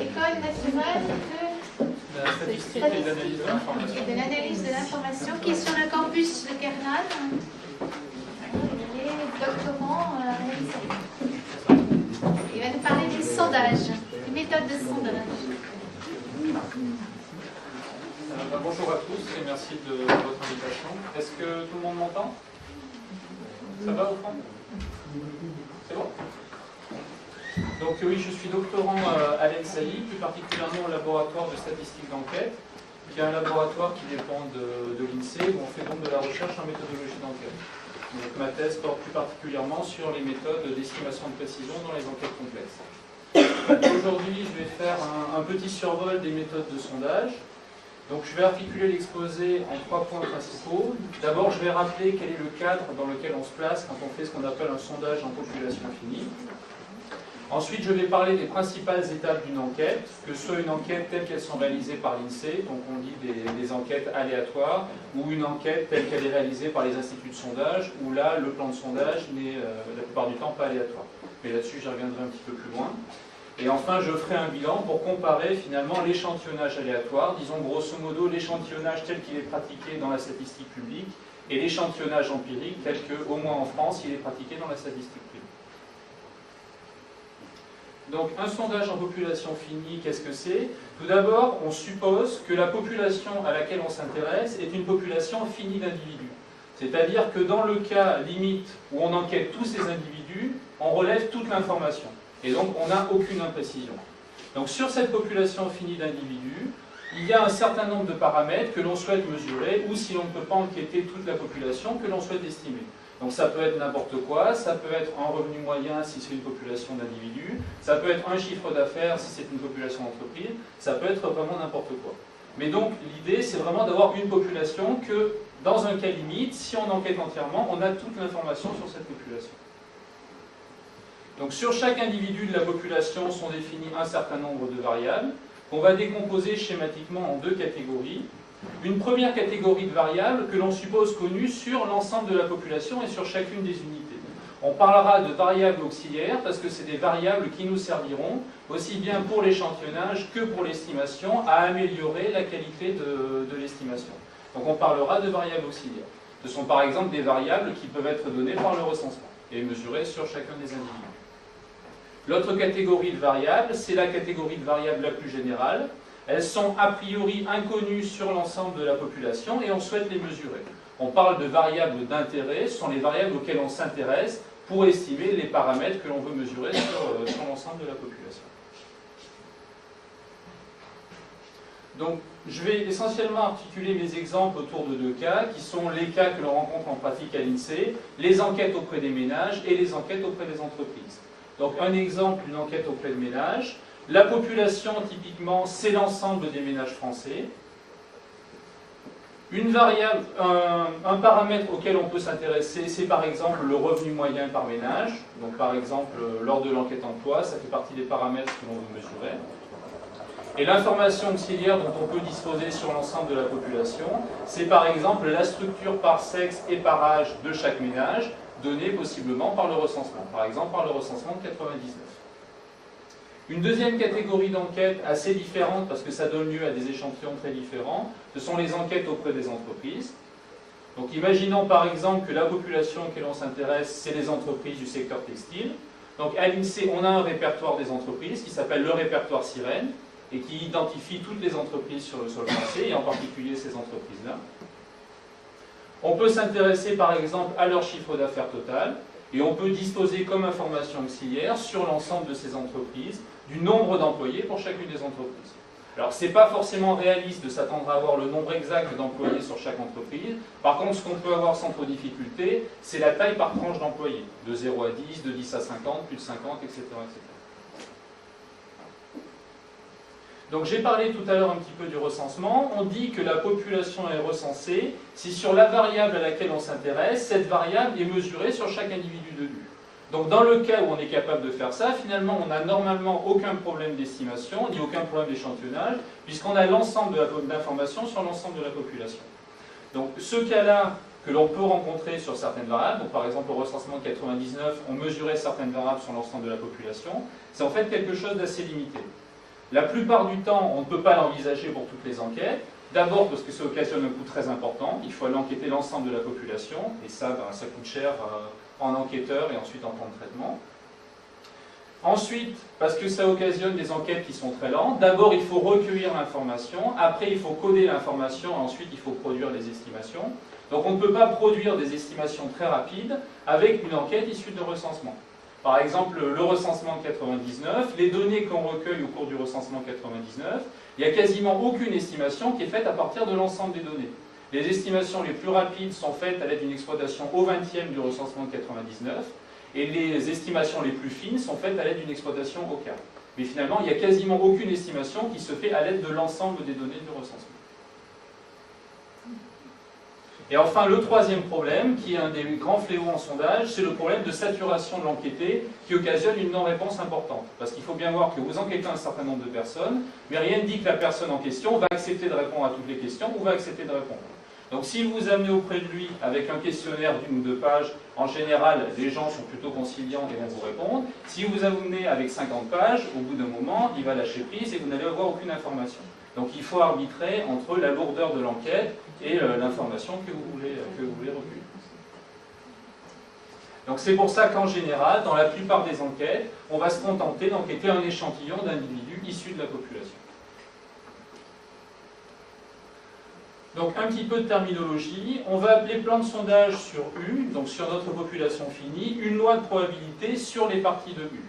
École nationale de la statistique et de l'analyse de l'information. De l'analyse de l'information, qui est sur le campus de Kernal. Il est doctorant à l'INSEE. Il va nous parler des sondages, des méthodes de sondage. Bonjour à tous et merci de votre invitation. Est-ce que tout le monde m'entend? Ça va au fond? C'est bon? Donc oui, je suis doctorant à l'INSEE, plus particulièrement au laboratoire de statistique d'enquête, qui est un laboratoire qui dépend de l'INSEE, où on fait donc de la recherche en méthodologie d'enquête. Donc ma thèse porte plus particulièrement sur les méthodes d'estimation de précision dans les enquêtes complexes. Aujourd'hui, je vais faire un petit survol des méthodes de sondage. Donc je vais articuler l'exposé en 3 points principaux. D'abord, je vais rappeler quel est le cadre dans lequel on se place quand on fait ce qu'on appelle un sondage en population finie. Ensuite, je vais parler des principales étapes d'une enquête, que ce soit une enquête telle qu'elles sont réalisées par l'INSEE, donc on dit des enquêtes aléatoires, ou une enquête telle qu'elle est réalisée par les instituts de sondage, où là, le plan de sondage n'est la plupart du temps pas aléatoire. Mais là-dessus, j'y reviendrai un petit peu plus loin. Et enfin, je ferai un bilan pour comparer finalement l'échantillonnage aléatoire, disons grosso modo l'échantillonnage tel qu'il est pratiqué dans la statistique publique, et l'échantillonnage empirique tel que, au moins en France, il est pratiqué dans la statistique publique. Donc, un sondage en population finie, qu'est-ce que c'est? Tout d'abord, on suppose que la population à laquelle on s'intéresse est une population finie d'individus. C'est-à-dire que dans le cas limite où on enquête tous ces individus, on relève toute l'information. Et donc, on n'a aucune imprécision. Donc, sur cette population finie d'individus, il y a un certain nombre de paramètres que l'on souhaite mesurer, ou si l'on ne peut pas enquêter toute la population, que l'on souhaite estimer. Donc ça peut être n'importe quoi, ça peut être un revenu moyen si c'est une population d'individus, ça peut être un chiffre d'affaires si c'est une population d'entreprise, ça peut être vraiment n'importe quoi. Mais donc l'idée c'est vraiment d'avoir une population que, dans un cas limite, si on enquête entièrement, on a toute l'information sur cette population. Donc sur chaque individu de la population sont définis un certain nombre de variables, qu'on va décomposer schématiquement en 2 catégories. Une première catégorie de variables que l'on suppose connues sur l'ensemble de la population et sur chacune des unités. On parlera de variables auxiliaires parce que c'est des variables qui nous serviront, aussi bien pour l'échantillonnage que pour l'estimation, à améliorer la qualité de l'estimation. Donc on parlera de variables auxiliaires. Ce sont par exemple des variables qui peuvent être données par le recensement et mesurées sur chacun des individus. L'autre catégorie de variables, c'est la catégorie de variables la plus générale. Elles sont a priori inconnues sur l'ensemble de la population et on souhaite les mesurer. On parle de variables d'intérêt, ce sont les variables auxquelles on s'intéresse pour estimer les paramètres que l'on veut mesurer sur l'ensemble de la population. Donc, je vais essentiellement articuler mes exemples autour de 2 cas, qui sont les cas que l'on rencontre en pratique à l'INSEE, les enquêtes auprès des ménages et les enquêtes auprès des entreprises. Donc, un exemple d'une enquête auprès de ménages. La population, typiquement, c'est l'ensemble des ménages français. Une variable, un paramètre auquel on peut s'intéresser, c'est par exemple le revenu moyen par ménage. Donc par exemple, lors de l'enquête emploi, ça fait partie des paramètres que l'on veut mesurer. Et l'information auxiliaire dont on peut disposer sur l'ensemble de la population, c'est par exemple la structure par sexe et par âge de chaque ménage, donnée possiblement par le recensement. Par exemple, par le recensement de 99. Une deuxième catégorie d'enquêtes assez différente, parce que ça donne lieu à des échantillons très différents, ce sont les enquêtes auprès des entreprises. Donc imaginons par exemple que la population auquel on s'intéresse, c'est les entreprises du secteur textile. Donc à l'INSEE, on a un répertoire des entreprises qui s'appelle le répertoire Sirène, et qui identifie toutes les entreprises sur le sol français, et en particulier ces entreprises-là. On peut s'intéresser par exemple à leur chiffre d'affaires total, et on peut disposer comme information auxiliaire sur l'ensemble de ces entreprises du nombre d'employés pour chacune des entreprises. Alors, ce n'est pas forcément réaliste de s'attendre à avoir le nombre exact d'employés sur chaque entreprise. Par contre, ce qu'on peut avoir sans trop difficulté, c'est la taille par tranche d'employés, de 0 à 10, de 10 à 50, plus de 50, etc. etc. Donc j'ai parlé tout à l'heure un petit peu du recensement. On dit que la population est recensée si sur la variable à laquelle on s'intéresse, cette variable est mesurée sur chaque individu de vue. Donc dans le cas où on est capable de faire ça, finalement on n'a normalement aucun problème d'estimation, ni aucun problème d'échantillonnage, puisqu'on a l'ensemble de l'information sur l'ensemble de la population. Donc ce cas-là que l'on peut rencontrer sur certaines variables, donc par exemple au recensement de 99, on mesurait certaines variables sur l'ensemble de la population, c'est en fait quelque chose d'assez limité. La plupart du temps, on ne peut pas l'envisager pour toutes les enquêtes. D'abord parce que ça occasionne un coût très important. Il faut aller enquêter l'ensemble de la population. Et ça, ça coûte cher en enquêteur et ensuite en temps de traitement. Ensuite, parce que ça occasionne des enquêtes qui sont très lentes. D'abord, il faut recueillir l'information. Après, il faut coder l'information. Ensuite, il faut produire les estimations. Donc, on ne peut pas produire des estimations très rapides avec une enquête issue de recensement. Par exemple, le recensement de 99, les données qu'on recueille au cours du recensement 99, il n'y a quasiment aucune estimation qui est faite à partir de l'ensemble des données. Les estimations les plus rapides sont faites à l'aide d'une exploitation au 20e du recensement de 99, et les estimations les plus fines sont faites à l'aide d'une exploitation au quart. Mais finalement, il n'y a quasiment aucune estimation qui se fait à l'aide de l'ensemble des données du recensement. Et enfin, le troisième problème, qui est un des grands fléaux en sondage, c'est le problème de saturation de l'enquêté, qui occasionne une non-réponse importante. Parce qu'il faut bien voir que vous enquêtez un certain nombre de personnes, mais rien ne dit que la personne en question va accepter de répondre à toutes les questions ou va accepter de répondre. Donc si vous vous amenez auprès de lui avec un questionnaire d'1 ou 2 pages, en général, les gens sont plutôt conciliants et vont vous répondre. Si vous vous amenez avec 50 pages, au bout d'un moment, il va lâcher prise et vous n'allez avoir aucune information. Donc il faut arbitrer entre la lourdeur de l'enquête et l'information que vous voulez recueillir. Donc c'est pour ça qu'en général, dans la plupart des enquêtes, on va se contenter d'enquêter un échantillon d'individus issus de la population. Donc un petit peu de terminologie, on va appeler plan de sondage sur U, donc sur notre population finie, une loi de probabilité sur les parties de U.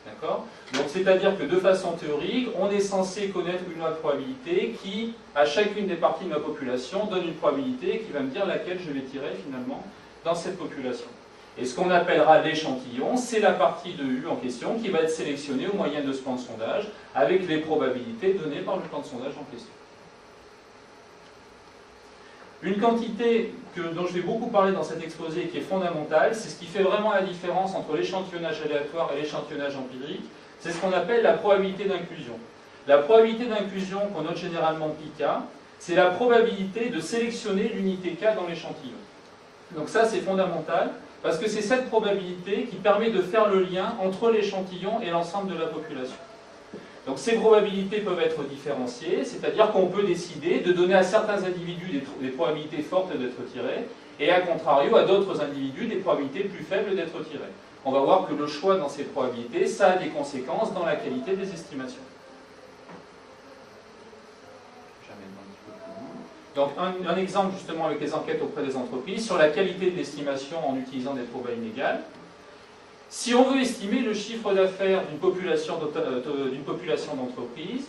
D'accord ? Donc c'est-à-dire que de façon théorique, on est censé connaître une loi de probabilité qui, à chacune des parties de ma population, donne une probabilité qui va me dire laquelle je vais tirer finalement dans cette population. Et ce qu'on appellera l'échantillon, c'est la partie de U en question qui va être sélectionnée au moyen de ce plan de sondage avec les probabilités données par le plan de sondage en question. Une quantité dont je vais beaucoup parler dans cet exposé et qui est fondamentale, c'est ce qui fait vraiment la différence entre l'échantillonnage aléatoire et l'échantillonnage empirique, c'est ce qu'on appelle la probabilité d'inclusion. La probabilité d'inclusion, qu'on note généralement πk, c'est la probabilité de sélectionner l'unité K dans l'échantillon. Donc ça, c'est fondamental, parce que c'est cette probabilité qui permet de faire le lien entre l'échantillon et l'ensemble de la population. Donc ces probabilités peuvent être différenciées, c'est-à-dire qu'on peut décider de donner à certains individus des probabilités fortes d'être tirés, et à contrario à d'autres individus des probabilités plus faibles d'être tirés. On va voir que le choix dans ces probabilités, ça a des conséquences dans la qualité des estimations. Donc un exemple justement avec les enquêtes auprès des entreprises sur la qualité de l'estimation en utilisant des probas inégales. Si on veut estimer le chiffre d'affaires d'une population d'entreprises,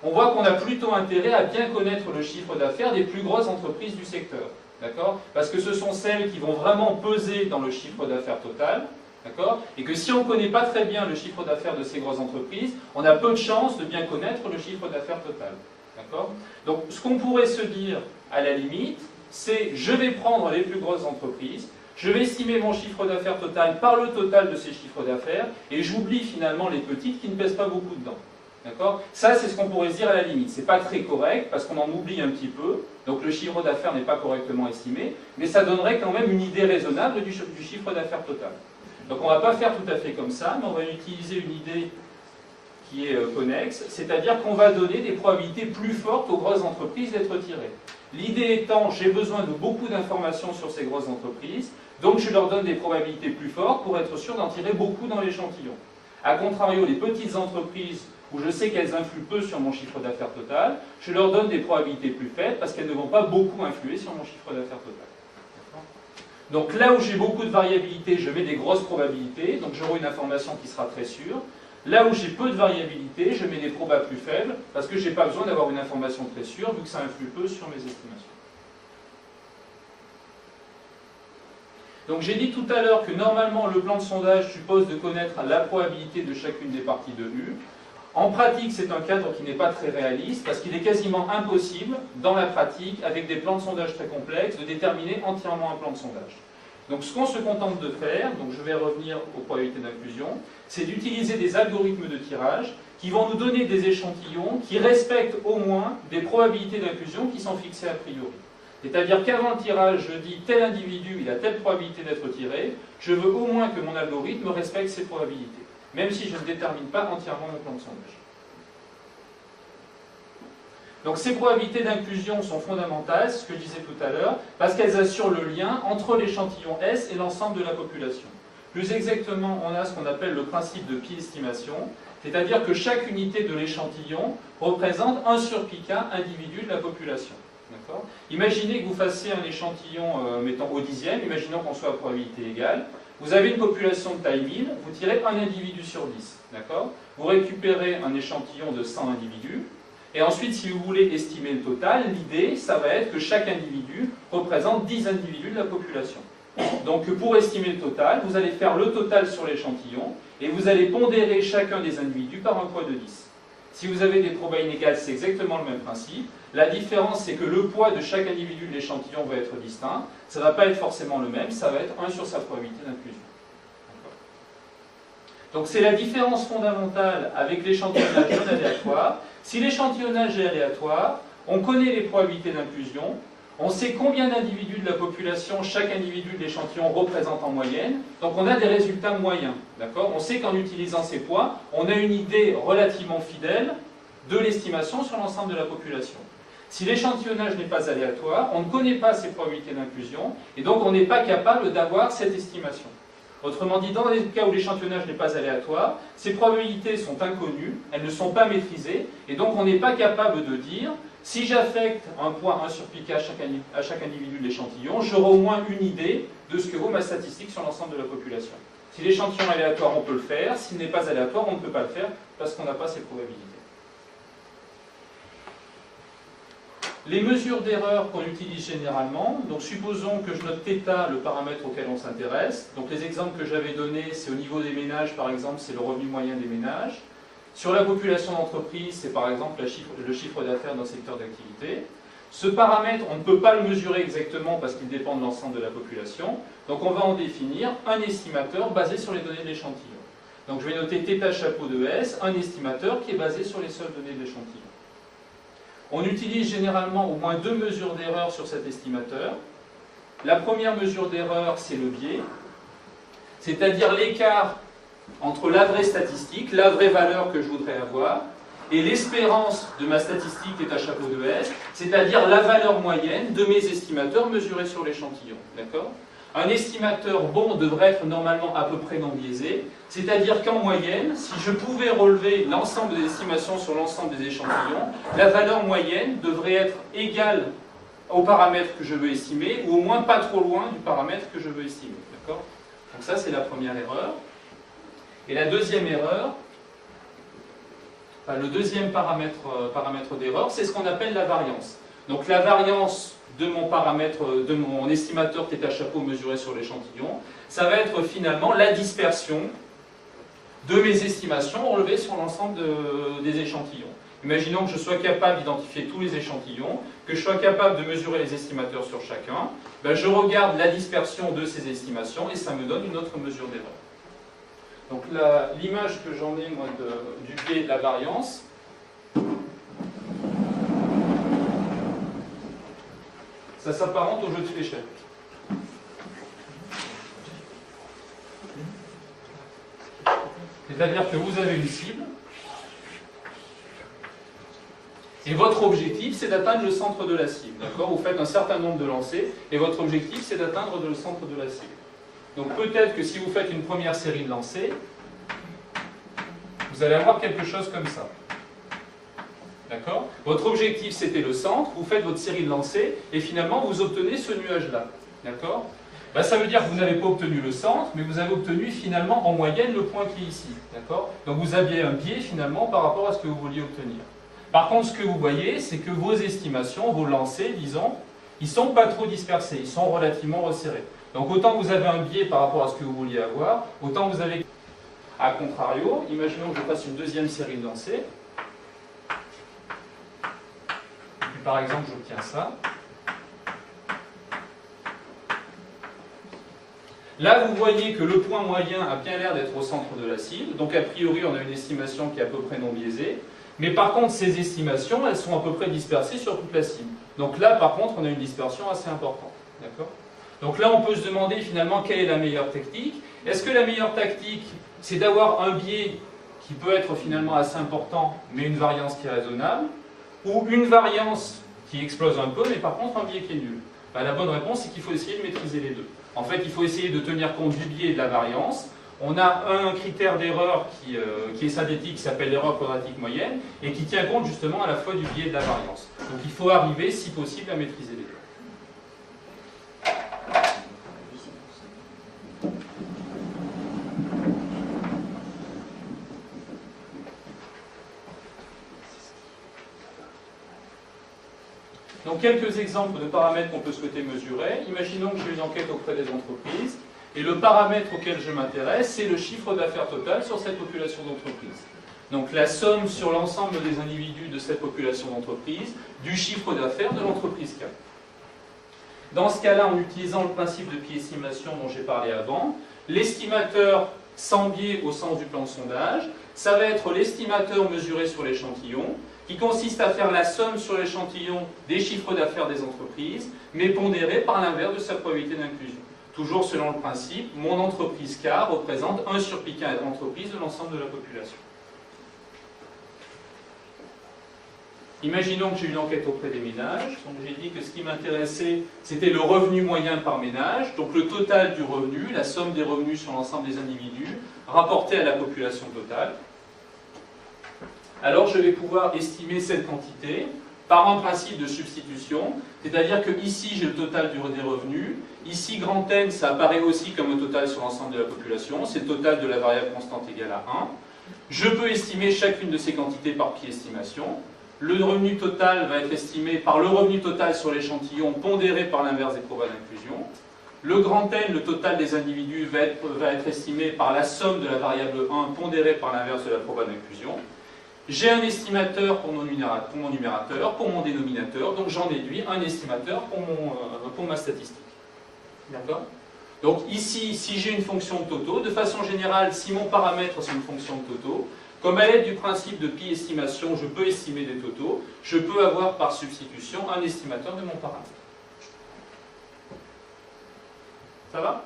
on voit qu'on a plutôt intérêt à bien connaître le chiffre d'affaires des plus grosses entreprises du secteur. D'accord ? Parce que ce sont celles qui vont vraiment peser dans le chiffre d'affaires total. D'accord ? Et que si on ne connaît pas très bien le chiffre d'affaires de ces grosses entreprises, on a peu de chances de bien connaître le chiffre d'affaires total. D'accord ? Donc ce qu'on pourrait se dire à la limite, c'est je vais prendre les plus grosses entreprises, je vais estimer mon chiffre d'affaires total par le total de ces chiffres d'affaires, et j'oublie finalement les petites qui ne pèsent pas beaucoup dedans. D'accord ? Ça, c'est ce qu'on pourrait se dire à la limite. C'est pas très correct, parce qu'on en oublie un petit peu, donc le chiffre d'affaires n'est pas correctement estimé, mais ça donnerait quand même une idée raisonnable du chiffre d'affaires total. Donc on ne va pas faire tout à fait comme ça, mais on va utiliser une idée qui est connexe, c'est-à-dire qu'on va donner des probabilités plus fortes aux grosses entreprises d'être tirées. L'idée étant, j'ai besoin de beaucoup d'informations sur ces grosses entreprises, donc je leur donne des probabilités plus fortes pour être sûr d'en tirer beaucoup dans l'échantillon. A contrario, les petites entreprises, où je sais qu'elles influent peu sur mon chiffre d'affaires total, je leur donne des probabilités plus faibles parce qu'elles ne vont pas beaucoup influer sur mon chiffre d'affaires total. Donc là où j'ai beaucoup de variabilité, je mets des grosses probabilités, donc j'aurai une information qui sera très sûre. Là où j'ai peu de variabilité, je mets des probas plus faibles, parce que je n'ai pas besoin d'avoir une information très sûre, vu que ça influe peu sur mes estimations. Donc j'ai dit tout à l'heure que normalement le plan de sondage suppose de connaître la probabilité de chacune des parties de U. En pratique, c'est un cadre qui n'est pas très réaliste, parce qu'il est quasiment impossible, dans la pratique, avec des plans de sondage très complexes, de déterminer entièrement un plan de sondage. Donc ce qu'on se contente de faire, donc je vais revenir aux probabilités d'inclusion, c'est d'utiliser des algorithmes de tirage qui vont nous donner des échantillons qui respectent au moins des probabilités d'inclusion qui sont fixées a priori. C'est-à-dire qu'avant le tirage, je dis tel individu, il a telle probabilité d'être tiré, je veux au moins que mon algorithme respecte ces probabilités. même si je ne détermine pas entièrement mon plan de sondage. Donc ces probabilités d'inclusion sont fondamentales, c'est ce que je disais tout à l'heure, parce qu'elles assurent le lien entre l'échantillon S et l'ensemble de la population. Plus exactement, on a ce qu'on appelle le principe de pi-estimation, c'est-à-dire que chaque unité de l'échantillon représente 1 sur πk individu de la population. Imaginez que vous fassiez un échantillon, mettons au dixième, imaginons qu'on soit à probabilité égale. Vous avez une population de taille 1000, vous tirez un individu sur 10. Vous récupérez un échantillon de 100 individus. Et ensuite, si vous voulez estimer le total, l'idée, ça va être que chaque individu représente 10 individus de la population. Donc pour estimer le total, vous allez faire le total sur l'échantillon et vous allez pondérer chacun des individus par un poids de 10. Si vous avez des probas inégales, c'est exactement le même principe. La différence, c'est que le poids de chaque individu de l'échantillon va être distinct. Ça ne va pas être forcément le même, ça va être 1 sur sa probabilité d'inclusion. Donc c'est la différence fondamentale avec l'échantillonnage non aléatoire. Si l'échantillonnage est aléatoire, on connaît les probabilités d'inclusion, on sait combien d'individus de la population chaque individu de l'échantillon représente en moyenne, donc on a des résultats moyens. On sait qu'en utilisant ces poids, on a une idée relativement fidèle de l'estimation sur l'ensemble de la population. Si l'échantillonnage n'est pas aléatoire, on ne connaît pas ces probabilités d'inclusion, et donc on n'est pas capable d'avoir cette estimation. Autrement dit, dans les cas où l'échantillonnage n'est pas aléatoire, ces probabilités sont inconnues, elles ne sont pas maîtrisées, et donc on n'est pas capable de dire, si j'affecte un poids 1 sur πk à chaque individu de l'échantillon, j'aurai au moins une idée de ce que vaut ma statistique sur l'ensemble de la population. Si l'échantillon est aléatoire, on peut le faire, s'il n'est pas aléatoire, on ne peut pas le faire, parce qu'on n'a pas ces probabilités. Les mesures d'erreur qu'on utilise généralement, donc supposons que je note θ, le paramètre auquel on s'intéresse. Donc les exemples que j'avais donnés, c'est au niveau des ménages, par exemple, c'est le revenu moyen des ménages. Sur la population d'entreprise, c'est par exemple le chiffre d'affaires d'un secteur d'activité. Ce paramètre, on ne peut pas le mesurer exactement parce qu'il dépend de l'ensemble de la population. Donc on va en définir un estimateur basé sur les données de l'échantillon. Donc je vais noter θ chapeau de S, un estimateur qui est basé sur les seules données de l'échantillon. On utilise généralement au moins 2 mesures d'erreur sur cet estimateur. La première mesure d'erreur, c'est le biais, c'est-à-dire l'écart entre la vraie statistique, la vraie valeur que je voudrais avoir, et l'espérance de ma statistique θ chapeau de S, c'est-à-dire la valeur moyenne de mes estimateurs mesurés sur l'échantillon. Un estimateur bon devrait être normalement à peu près non biaisé, c'est-à-dire qu'en moyenne, si je pouvais relever l'ensemble des estimations sur l'ensemble des échantillons, la valeur moyenne devrait être égale au paramètre que je veux estimer, ou au moins pas trop loin du paramètre que je veux estimer. Donc ça, c'est la première erreur. Et la deuxième erreur, le deuxième paramètre d'erreur, c'est ce qu'on appelle la variance. Donc la variance de mon paramètre, de mon estimateur θ chapeau mesuré sur l'échantillon, ça va être finalement la dispersion de mes estimations relevées sur l'ensemble des échantillons. Imaginons que je sois capable d'identifier tous les échantillons, que je sois capable de mesurer les estimateurs sur chacun, je regarde la dispersion de ces estimations et ça me donne une autre mesure d'erreur. Donc l'image que j'en ai moi, du biais de la variance, ça s'apparente au jeu de fléchettes. C'est-à-dire que vous avez une cible, et votre objectif, c'est d'atteindre le centre de la cible. Vous faites un certain nombre de lancers, et votre objectif, c'est d'atteindre le centre de la cible. Donc peut-être que si vous faites une première série de lancers, vous allez avoir quelque chose comme ça. Votre objectif, c'était le centre, vous faites votre série de lancers, et finalement, vous obtenez ce nuage-là. Ça veut dire que vous n'avez pas obtenu le centre, mais vous avez obtenu finalement en moyenne le point qui est ici. Donc vous aviez un biais finalement par rapport à ce que vous vouliez obtenir. Par contre, ce que vous voyez, c'est que vos estimations, vos lancers, disons, ils ne sont pas trop dispersés, ils sont relativement resserrés. Donc autant vous avez un biais par rapport à ce que vous vouliez avoir, autant vous avez... A contrario, imaginons que je fasse une deuxième série de lancers. Et puis par exemple, j'obtiens ça. Là, vous voyez que le point moyen a bien l'air d'être au centre de la cible. Donc a priori, on a une estimation qui est à peu près non biaisée. Mais par contre, ces estimations, elles sont à peu près dispersées sur toute la cible. Donc là, par contre, on a une dispersion assez importante. Donc là, on peut se demander finalement quelle est la meilleure technique. Est-ce que la meilleure tactique, c'est d'avoir un biais qui peut être finalement assez important, mais une variance qui est raisonnable, ou une variance qui explose un peu, mais par contre un biais qui est nul. Ben, la bonne réponse, c'est qu'il faut essayer de maîtriser les deux. En fait, il faut essayer de tenir compte du biais et de la variance. On a un critère d'erreur qui est synthétique, qui s'appelle l'erreur quadratique moyenne, et qui tient compte justement à la fois du biais et de la variance. Donc il faut arriver, si possible, à maîtriser les deux. Donc quelques exemples de paramètres qu'on peut souhaiter mesurer. Imaginons que j'ai une enquête auprès des entreprises, et le paramètre auquel je m'intéresse, c'est le chiffre d'affaires total sur cette population d'entreprises. Donc la somme sur l'ensemble des individus de cette population d'entreprises, du chiffre d'affaires de l'entreprise K. Dans ce cas-là, en utilisant le principe de biais-estimation dont j'ai parlé avant, l'estimateur sans biais au sens du plan de sondage, ça va être l'estimateur mesuré sur l'échantillon, qui consiste à faire la somme sur l'échantillon des chiffres d'affaires des entreprises, mais pondéré par l'inverse de sa probabilité d'inclusion. Toujours selon le principe, mon entreprise K représente 1 sur pi entreprise de l'ensemble de la population. Imaginons que j'ai une enquête auprès des ménages. Donc j'ai dit que ce qui m'intéressait, c'était le revenu moyen par ménage, donc le total du revenu, la somme des revenus sur l'ensemble des individus, rapporté à la population totale. Alors je vais pouvoir estimer cette quantité par un principe de substitution, c'est-à-dire que ici j'ai le total des revenus, ici grand N ça apparaît aussi comme un total sur l'ensemble de la population, c'est le total de la variable constante égale à 1. Je peux estimer chacune de ces quantités par pi-estimation. Le revenu total va être estimé par le revenu total sur l'échantillon pondéré par l'inverse des probas d'inclusion. Le grand N, le total des individus, va être estimé par la somme de la variable 1 pondérée par l'inverse de la proba d'inclusion. J'ai un estimateur pour mon numérateur, pour mon dénominateur, donc j'en déduis un estimateur pour ma statistique. D'accord ? Donc ici, si j'ai une fonction de Toto, de façon générale, si mon paramètre c'est une fonction de Toto, comme à l'aide du principe de pi-estimation, je peux estimer des totaux, je peux avoir par substitution un estimateur de mon paramètre. Ça va ?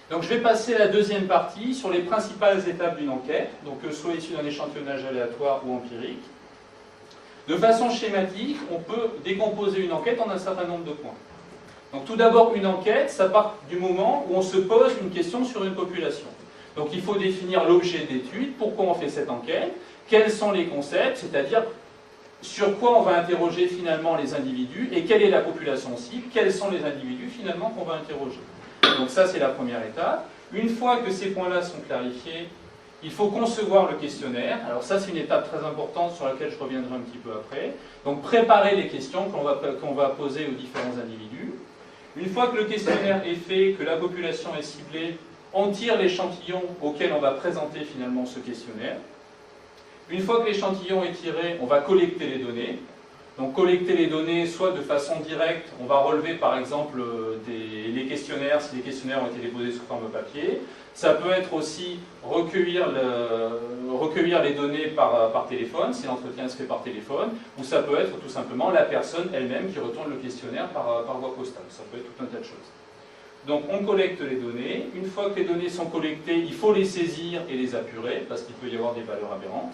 Donc je vais passer à la deuxième partie sur les principales étapes d'une enquête, donc soit issue d'un échantillonnage aléatoire ou empirique. De façon schématique, on peut décomposer une enquête en un certain nombre de points. Donc tout d'abord, une enquête, ça part du moment où on se pose une question sur une population. Donc il faut définir l'objet de l'étude, pourquoi on fait cette enquête, quels sont les concepts, c'est-à-dire sur quoi on va interroger finalement les individus, et quelle est la population cible, quels sont les individus finalement qu'on va interroger. Donc ça, c'est la première étape. Une fois que ces points-là sont clarifiés, il faut concevoir le questionnaire. Alors ça, c'est une étape très importante sur laquelle je reviendrai un petit peu après. Donc préparer les questions qu'on va poser aux différents individus. Une fois que le questionnaire est fait, que la population est ciblée, on tire l'échantillon auquel on va présenter finalement ce questionnaire. Une fois que l'échantillon est tiré, on va collecter les données. Donc collecter les données soit de façon directe, on va relever par exemple les questionnaires, si les questionnaires ont été déposés sous forme papier. Ça peut être aussi recueillir les données par téléphone, si l'entretien se fait par téléphone, ou ça peut être tout simplement la personne elle-même qui retourne le questionnaire par voie postale. Ça peut être tout un tas de choses. Donc on collecte les données. Une fois que les données sont collectées, il faut les saisir et les apurer, parce qu'il peut y avoir des valeurs aberrantes.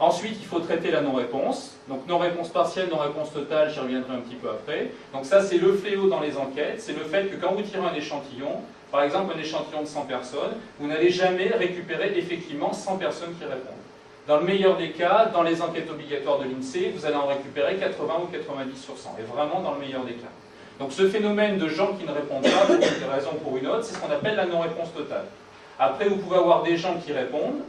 Ensuite, il faut traiter la non-réponse. Donc non-réponse partielle, non-réponse totale, j'y reviendrai un petit peu après. Donc ça, c'est le fléau dans les enquêtes. C'est le fait que quand vous tirez un échantillon, par exemple un échantillon de 100 personnes, vous n'allez jamais récupérer effectivement 100 personnes qui répondent. Dans le meilleur des cas, dans les enquêtes obligatoires de l'INSEE, vous allez en récupérer 80 ou 90 sur 100. Et vraiment dans le meilleur des cas. Donc ce phénomène de gens qui ne répondent pas, pour une raison ou pour une autre, c'est ce qu'on appelle la non-réponse totale. Après, vous pouvez avoir des gens qui répondent,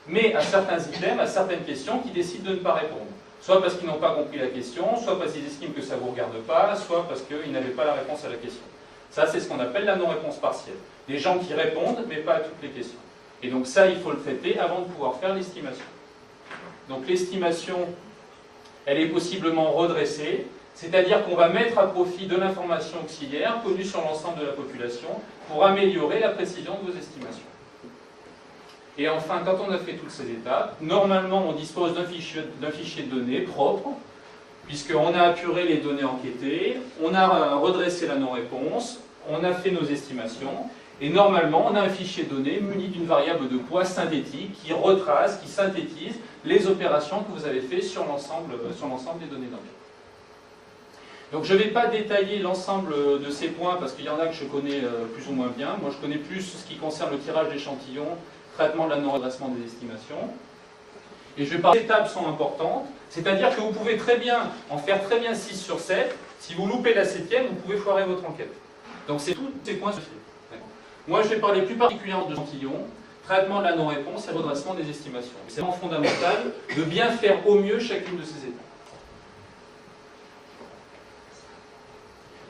mais à certains items, à certaines questions, qui décident de ne pas répondre. Soit parce qu'ils n'ont pas compris la question, soit parce qu'ils estiment que ça ne vous regarde pas, soit parce qu'ils n'avaient pas la réponse à la question. Ça, c'est ce qu'on appelle la non-réponse partielle. Des gens qui répondent, mais pas à toutes les questions. Et donc ça, il faut le traiter avant de pouvoir faire l'estimation. Donc l'estimation, elle est possiblement redressée, c'est-à-dire qu'on va mettre à profit de l'information auxiliaire connue sur l'ensemble de la population pour améliorer la précision de vos estimations. Et enfin, quand on a fait toutes ces étapes, normalement on dispose d'un fichier de données propre puisqu'on a apuré les données enquêtées, on a redressé la non-réponse, on a fait nos estimations, et normalement, on a un fichier donné muni d'une variable de poids synthétique qui retrace, qui synthétise les opérations que vous avez faites sur l'ensemble des données d'enquête. Donc je ne vais pas détailler l'ensemble de ces points parce qu'il y en a que je connais plus ou moins bien. Moi je connais plus ce qui concerne le tirage d'échantillons, traitement de la non-redressement des estimations. Et je vais parler, les étapes sont importantes, c'est-à-dire que vous pouvez très bien en faire très bien 6 sur 7. Si vous loupez la 7e, vous pouvez foirer votre enquête. Donc c'est tous ces points. Moi je vais parler plus particulièrement d'échantillons, traitement de la non-réponse et redressement des estimations. C'est vraiment fondamental de bien faire au mieux chacune de ces étapes.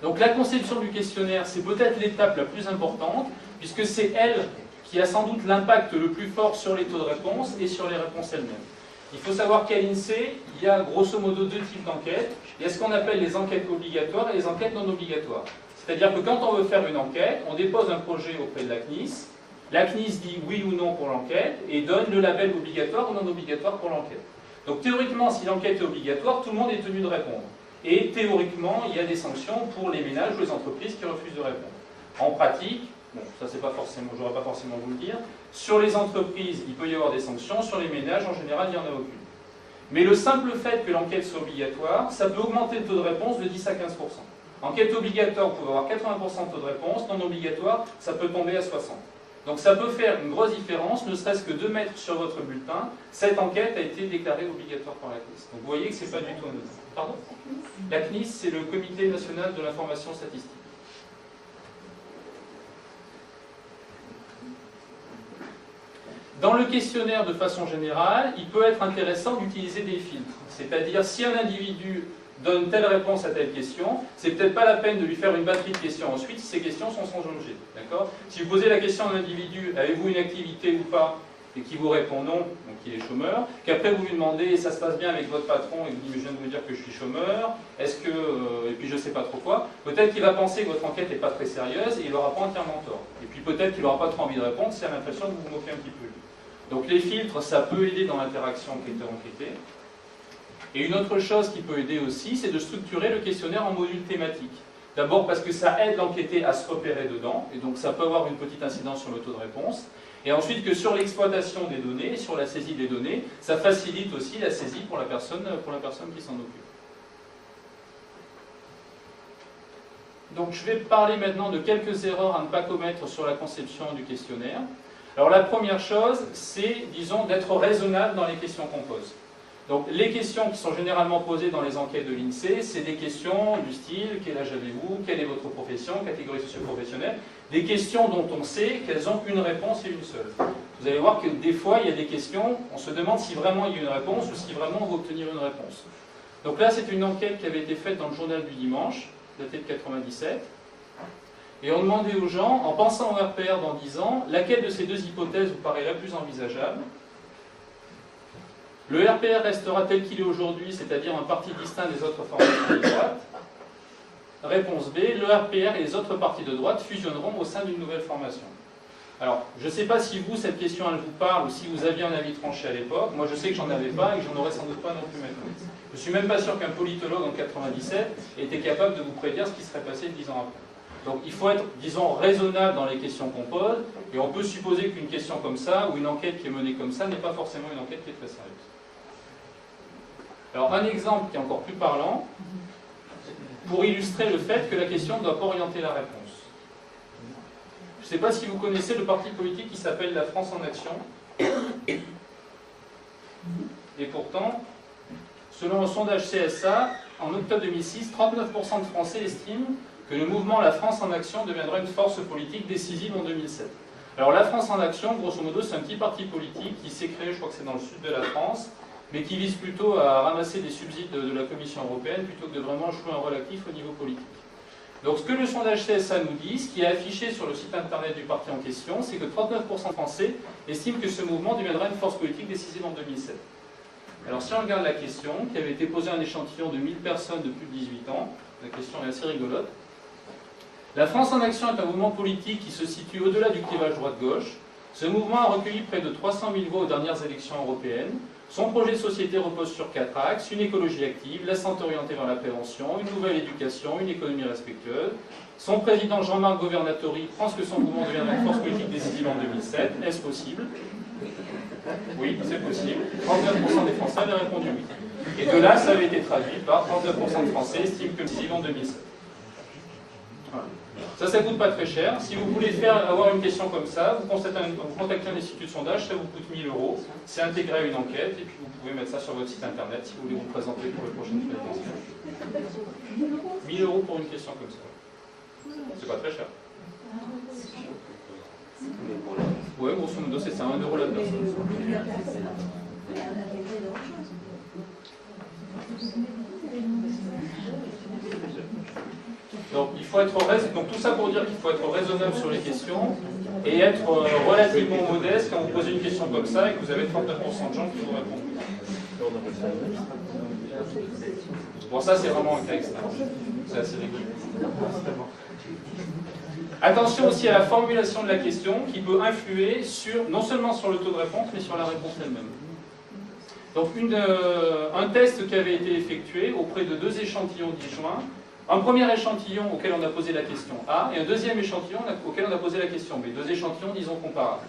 Donc la conception du questionnaire, c'est peut-être l'étape la plus importante, puisque c'est elle qui a sans doute l'impact le plus fort sur les taux de réponse et sur les réponses elles-mêmes. Il faut savoir qu'à l'INSEE, il y a grosso modo 2 types d'enquêtes. Il y a ce qu'on appelle les enquêtes obligatoires et les enquêtes non obligatoires. C'est-à-dire que quand on veut faire une enquête, on dépose un projet auprès de la CNIS. La CNIS dit oui ou non pour l'enquête et donne le label obligatoire ou non obligatoire pour l'enquête. Donc théoriquement, si l'enquête est obligatoire, tout le monde est tenu de répondre. Et théoriquement, il y a des sanctions pour les ménages ou les entreprises qui refusent de répondre. En pratique, bon, ça c'est pas forcément, j'aurais pas forcément vous le dire, sur les entreprises, il peut y avoir des sanctions, sur les ménages, en général, il n'y en a aucune. Mais le simple fait que l'enquête soit obligatoire, ça peut augmenter le taux de réponse de 10 à 15%. Enquête obligatoire, vous pouvez avoir 80% de taux de réponse, non obligatoire, ça peut tomber à 60%. Donc ça peut faire une grosse différence, ne serait-ce que de mettre sur votre bulletin, cette enquête a été déclarée obligatoire par la CNIS. Donc vous voyez que ce n'est pas du tout anodin. Pardon ? La CNIS, c'est le Comité national de l'information statistique. Dans le questionnaire, de façon générale, il peut être intéressant d'utiliser des filtres. C'est-à-dire, si un individu donne telle réponse à telle question, c'est peut-être pas la peine de lui faire une batterie de questions ensuite si ces questions sont sans objet. D'accord ? Si vous posez la question à un individu, avez-vous une activité ou pas, et qui vous répond non, donc il est chômeur, qu'après vous lui demandez, ça se passe bien avec votre patron, et vous dit, je viens de vous dire que je suis chômeur, est-ce que, et puis je sais pas trop quoi, peut-être qu'il va penser que votre enquête n'est pas très sérieuse, et il n'aura pas entièrement tort. Et puis peut-être qu'il n'aura pas trop envie de répondre, s'il a l'impression que vous vous moquez un petit peu. Donc les filtres, ça peut aider dans l'interaction enquêteur-enquêté. Et une autre chose qui peut aider aussi, c'est de structurer le questionnaire en modules thématiques. D'abord parce que ça aide l'enquêté à se repérer dedans, et donc ça peut avoir une petite incidence sur le taux de réponse. Et ensuite que sur l'exploitation des données, sur la saisie des données, ça facilite aussi la saisie pour la personne qui s'en occupe. Donc je vais parler maintenant de quelques erreurs à ne pas commettre sur la conception du questionnaire. Alors la première chose, c'est, disons, d'être raisonnable dans les questions qu'on pose. Donc les questions qui sont généralement posées dans les enquêtes de l'INSEE, c'est des questions du style « Quel âge avez-vous ? Quelle est votre profession ? Catégorie socio-professionnelle ?» Des questions dont on sait qu'elles ont une réponse et une seule. Vous allez voir que des fois, il y a des questions, on se demande si vraiment il y a une réponse ou si vraiment on va obtenir une réponse. Donc là, c'est une enquête qui avait été faite dans le journal du dimanche, datée de 97. Et on demandait aux gens, en pensant au RPR dans 10 ans, laquelle de ces deux hypothèses vous paraît la plus envisageable ? Le RPR restera tel qu'il est aujourd'hui, c'est-à-dire un parti distinct des autres formations de droite. Réponse B, le RPR et les autres partis de droite fusionneront au sein d'une nouvelle formation. Alors, je ne sais pas si vous, cette question, elle vous parle, ou si vous aviez un avis tranché à l'époque. Moi, je sais que j'en avais pas et que j'en aurais sans doute pas non plus maintenant. Je ne suis même pas sûr qu'un politologue en 97 était capable de vous prédire ce qui serait passé 10 ans après. Donc il faut être, disons, raisonnable dans les questions qu'on pose, et on peut supposer qu'une question comme ça, ou une enquête qui est menée comme ça, n'est pas forcément une enquête qui est très sérieuse. Alors un exemple qui est encore plus parlant, pour illustrer le fait que la question ne doit pas orienter la réponse. Je ne sais pas si vous connaissez le parti politique qui s'appelle La France en Action. Et pourtant, selon un sondage CSA, en octobre 2006, 39% de Français estiment que le mouvement La France en Action deviendra une force politique décisive en 2007. Alors la France en Action, grosso modo, c'est un petit parti politique qui s'est créé, je crois que c'est dans le sud de la France, mais qui vise plutôt à ramasser des subsides de la Commission européenne plutôt que de vraiment jouer un rôle actif au niveau politique. Donc ce que le sondage CSA nous dit, ce qui est affiché sur le site internet du parti en question, c'est que 39% de Français estiment que ce mouvement deviendra une force politique décisive en 2007. Alors si on regarde la question, qui avait été posée à un échantillon de 1000 personnes de plus de 18 ans, la question est assez rigolote. La France en Action est un mouvement politique qui se situe au-delà du clivage droite-gauche. Ce mouvement a recueilli près de 300 000 voix aux dernières élections européennes. Son projet de société repose sur 4 axes: une écologie active, la santé orientée vers la prévention, une nouvelle éducation, une économie respectueuse. Son président Jean-Marc Governatori pense que son mouvement deviendra une force politique décisive en 2007. Est-ce possible? Oui, c'est possible. 39% des Français avaient répondu oui. Et de là, ça avait été traduit par 39% de Français estiment que décisive en 2007. Voilà. Ça ne coûte pas très cher. Si vous voulez avoir une question comme ça, vous contactez un institut de sondage, ça vous coûte 1 000 €. C'est intégré à une enquête, et puis vous pouvez mettre ça sur votre site internet si vous voulez vous présenter pour le prochain présidentiel. 1 000 € pour une question comme ça. C'est pas très cher. Ouais, grosso modo, c'est ça, 1 € la personne. Donc, il faut être donc tout ça pour dire qu'il faut être raisonnable sur les questions et être relativement modeste quand vous posez une question comme ça et que vous avez 39% de gens qui vous répondent. Bon, ça c'est vraiment un cas extrême. C'est assez rigolo. Attention aussi à la formulation de la question qui peut influer non seulement sur le taux de réponse, mais sur la réponse elle-même. Donc un test qui avait été effectué auprès de 2 échantillons disjoints. Un premier échantillon auquel on a posé la question A et un deuxième échantillon auquel on a posé la question B. 2 échantillons, disons, comparables.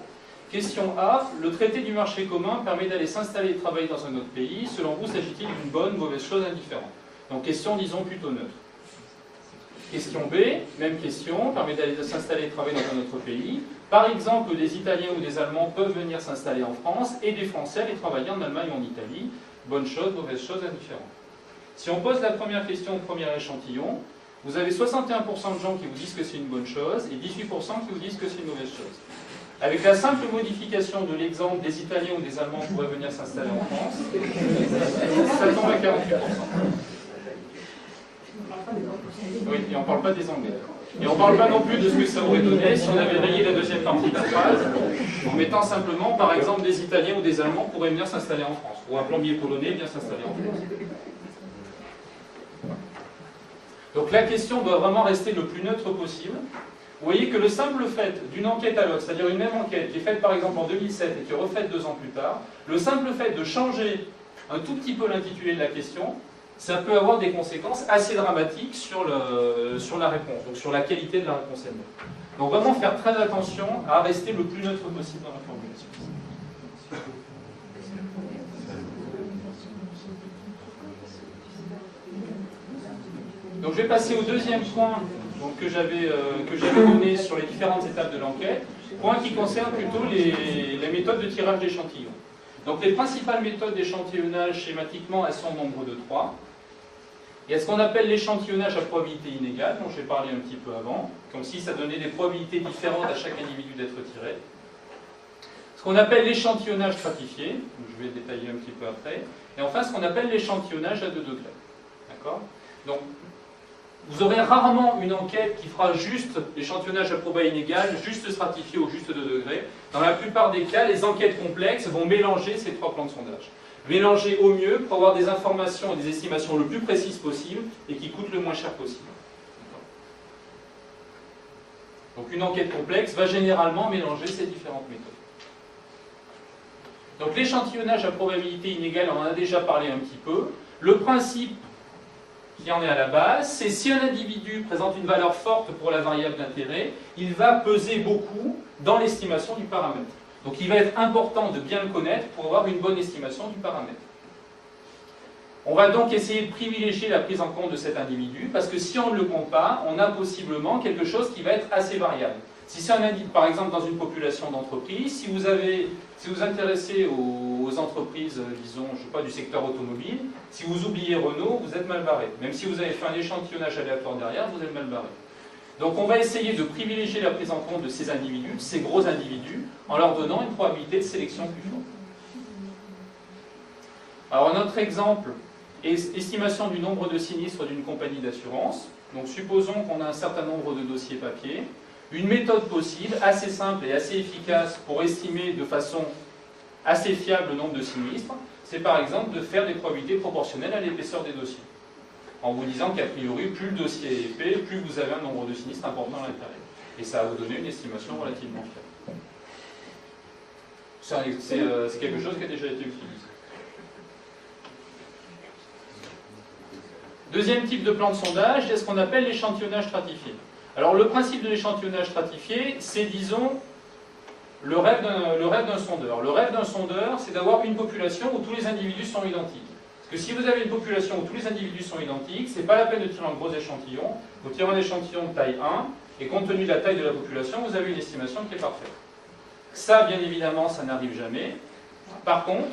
Question A, le traité du marché commun permet d'aller s'installer et travailler dans un autre pays. Selon vous, s'agit-il d'une bonne, mauvaise chose, indifférente? Donc question, disons, plutôt neutre. Question B, même question, permet d'aller s'installer et travailler dans un autre pays. Par exemple, des Italiens ou des Allemands peuvent venir s'installer en France et des Français aller travailler en Allemagne ou en Italie. Bonne chose, mauvaise chose, indifférente. Si on pose la première question au premier échantillon, vous avez 61% de gens qui vous disent que c'est une bonne chose et 18% qui vous disent que c'est une mauvaise chose. Avec la simple modification de l'exemple des Italiens ou des Allemands pourraient venir s'installer en France, ça tombe à 48%. Oui, et on ne parle pas des Anglais. Et on ne parle pas non plus de ce que ça aurait donné si on avait rayé la deuxième partie de la phrase, en mettant simplement, par exemple, des Italiens ou des Allemands pourraient venir s'installer en France, ou un plombier polonais vient s'installer en France. Donc la question doit vraiment rester le plus neutre possible. Vous voyez que le simple fait d'une enquête à l'autre, c'est-à-dire une même enquête qui est faite par exemple en 2007 et qui est refaite 2 ans plus tard, le simple fait de changer un tout petit peu l'intitulé de la question, ça peut avoir des conséquences assez dramatiques sur la réponse, donc sur la qualité de la réponse elle-même. Donc vraiment faire très attention à rester le plus neutre possible dans la formulation. Donc je vais passer au deuxième point donc, que j'avais donné sur les différentes étapes de l'enquête, point qui concerne plutôt les méthodes de tirage d'échantillons. Donc les principales méthodes d'échantillonnage schématiquement, elles sont au nombre de 3. Il y a ce qu'on appelle l'échantillonnage à probabilité inégale, dont j'ai parlé un petit peu avant, comme si ça donnait des probabilités différentes à chaque individu d'être tiré. Ce qu'on appelle l'échantillonnage stratifié, je vais détailler un petit peu après. Et enfin ce qu'on appelle l'échantillonnage à 2 degrés. D'accord ? Donc, vous aurez rarement une enquête qui fera juste l'échantillonnage à probabilité inégale, juste stratifié au juste 2 degrés. Dans la plupart des cas, les enquêtes complexes vont mélanger ces 3 plans de sondage. Mélanger au mieux pour avoir des informations et des estimations le plus précises possible et qui coûtent le moins cher possible. Donc une enquête complexe va généralement mélanger ces différentes méthodes. Donc l'échantillonnage à probabilité inégale, on en a déjà parlé un petit peu. Le principe qui en est à la base, c'est si un individu présente une valeur forte pour la variable d'intérêt, il va peser beaucoup dans l'estimation du paramètre. Donc il va être important de bien le connaître pour avoir une bonne estimation du paramètre. On va donc essayer de privilégier la prise en compte de cet individu, parce que si on ne le compte pas, on a possiblement quelque chose qui va être assez variable. Si c'est un individu, par exemple, dans une population d'entreprises, si vous intéressez aux entreprises, disons, je sais pas, du secteur automobile, si vous oubliez Renault, vous êtes mal barré. Même si vous avez fait un échantillonnage aléatoire derrière, vous êtes mal barré. Donc on va essayer de privilégier la prise en compte de ces individus, de ces gros individus, en leur donnant une probabilité de sélection plus forte. Alors un autre exemple est estimation du nombre de sinistres d'une compagnie d'assurance. Donc supposons qu'on a un certain nombre de dossiers papier. Une méthode possible, assez simple et assez efficace pour estimer de façon assez fiable le nombre de sinistres, c'est par exemple de faire des probabilités proportionnelles à l'épaisseur des dossiers. En vous disant qu'a priori, plus le dossier est épais, plus vous avez un nombre de sinistres important à l'intérieur. Et ça va vous donner une estimation relativement fiable. C'est quelque chose qui a déjà été utilisé. Deuxième type de plan de sondage, c'est ce qu'on appelle l'échantillonnage stratifié. Alors le principe de l'échantillonnage stratifié, c'est disons le rêve d'un sondeur. Le rêve d'un sondeur, c'est d'avoir une population où tous les individus sont identiques. Parce que si vous avez une population où tous les individus sont identiques, c'est pas la peine de tirer un gros échantillon. Vous tirez un échantillon de taille 1, et compte tenu de la taille de la population, vous avez une estimation qui est parfaite. Ça, bien évidemment, ça n'arrive jamais. Par contre,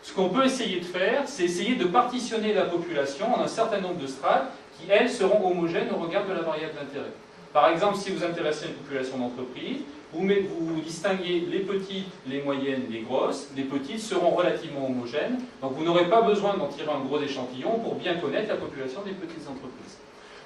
ce qu'on peut essayer de faire, c'est essayer de partitionner la population en un certain nombre de strates qui, elles, seront homogènes au regard de la variable d'intérêt. Par exemple, si vous intéressez à une population d'entreprise, vous distinguez les petites, les moyennes, les grosses. Les petites seront relativement homogènes, donc vous n'aurez pas besoin d'en tirer un gros échantillon pour bien connaître la population des petites entreprises.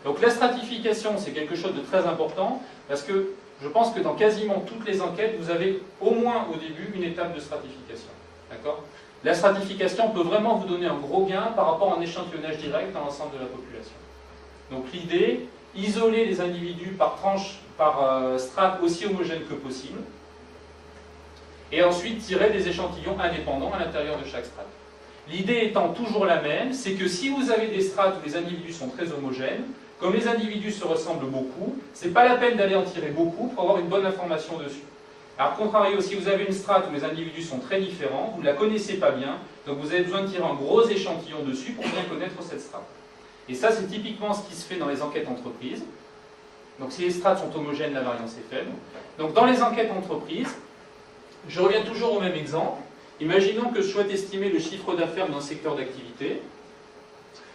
Donc la stratification, c'est quelque chose de très important, parce que je pense que dans quasiment toutes les enquêtes, vous avez au moins au début une étape de stratification. D'accord ? La stratification peut vraiment vous donner un gros gain par rapport à un échantillonnage direct dans l'ensemble de la population. Donc l'idée, isoler les individus par tranche, par strate aussi homogène que possible, et ensuite tirer des échantillons indépendants à l'intérieur de chaque strate. L'idée étant toujours la même, c'est que si vous avez des strates où les individus sont très homogènes, comme les individus se ressemblent beaucoup, c'est pas la peine d'aller en tirer beaucoup pour avoir une bonne information dessus. Alors, contrario, si vous avez une strate où les individus sont très différents, vous ne la connaissez pas bien, donc vous avez besoin de tirer un gros échantillon dessus pour bien connaître cette strate. Et ça, c'est typiquement ce qui se fait dans les enquêtes entreprises. Donc, si les strates sont homogènes, la variance est faible. Donc, dans les enquêtes entreprises, je reviens toujours au même exemple. Imaginons que je souhaite estimer le chiffre d'affaires d'un secteur d'activité.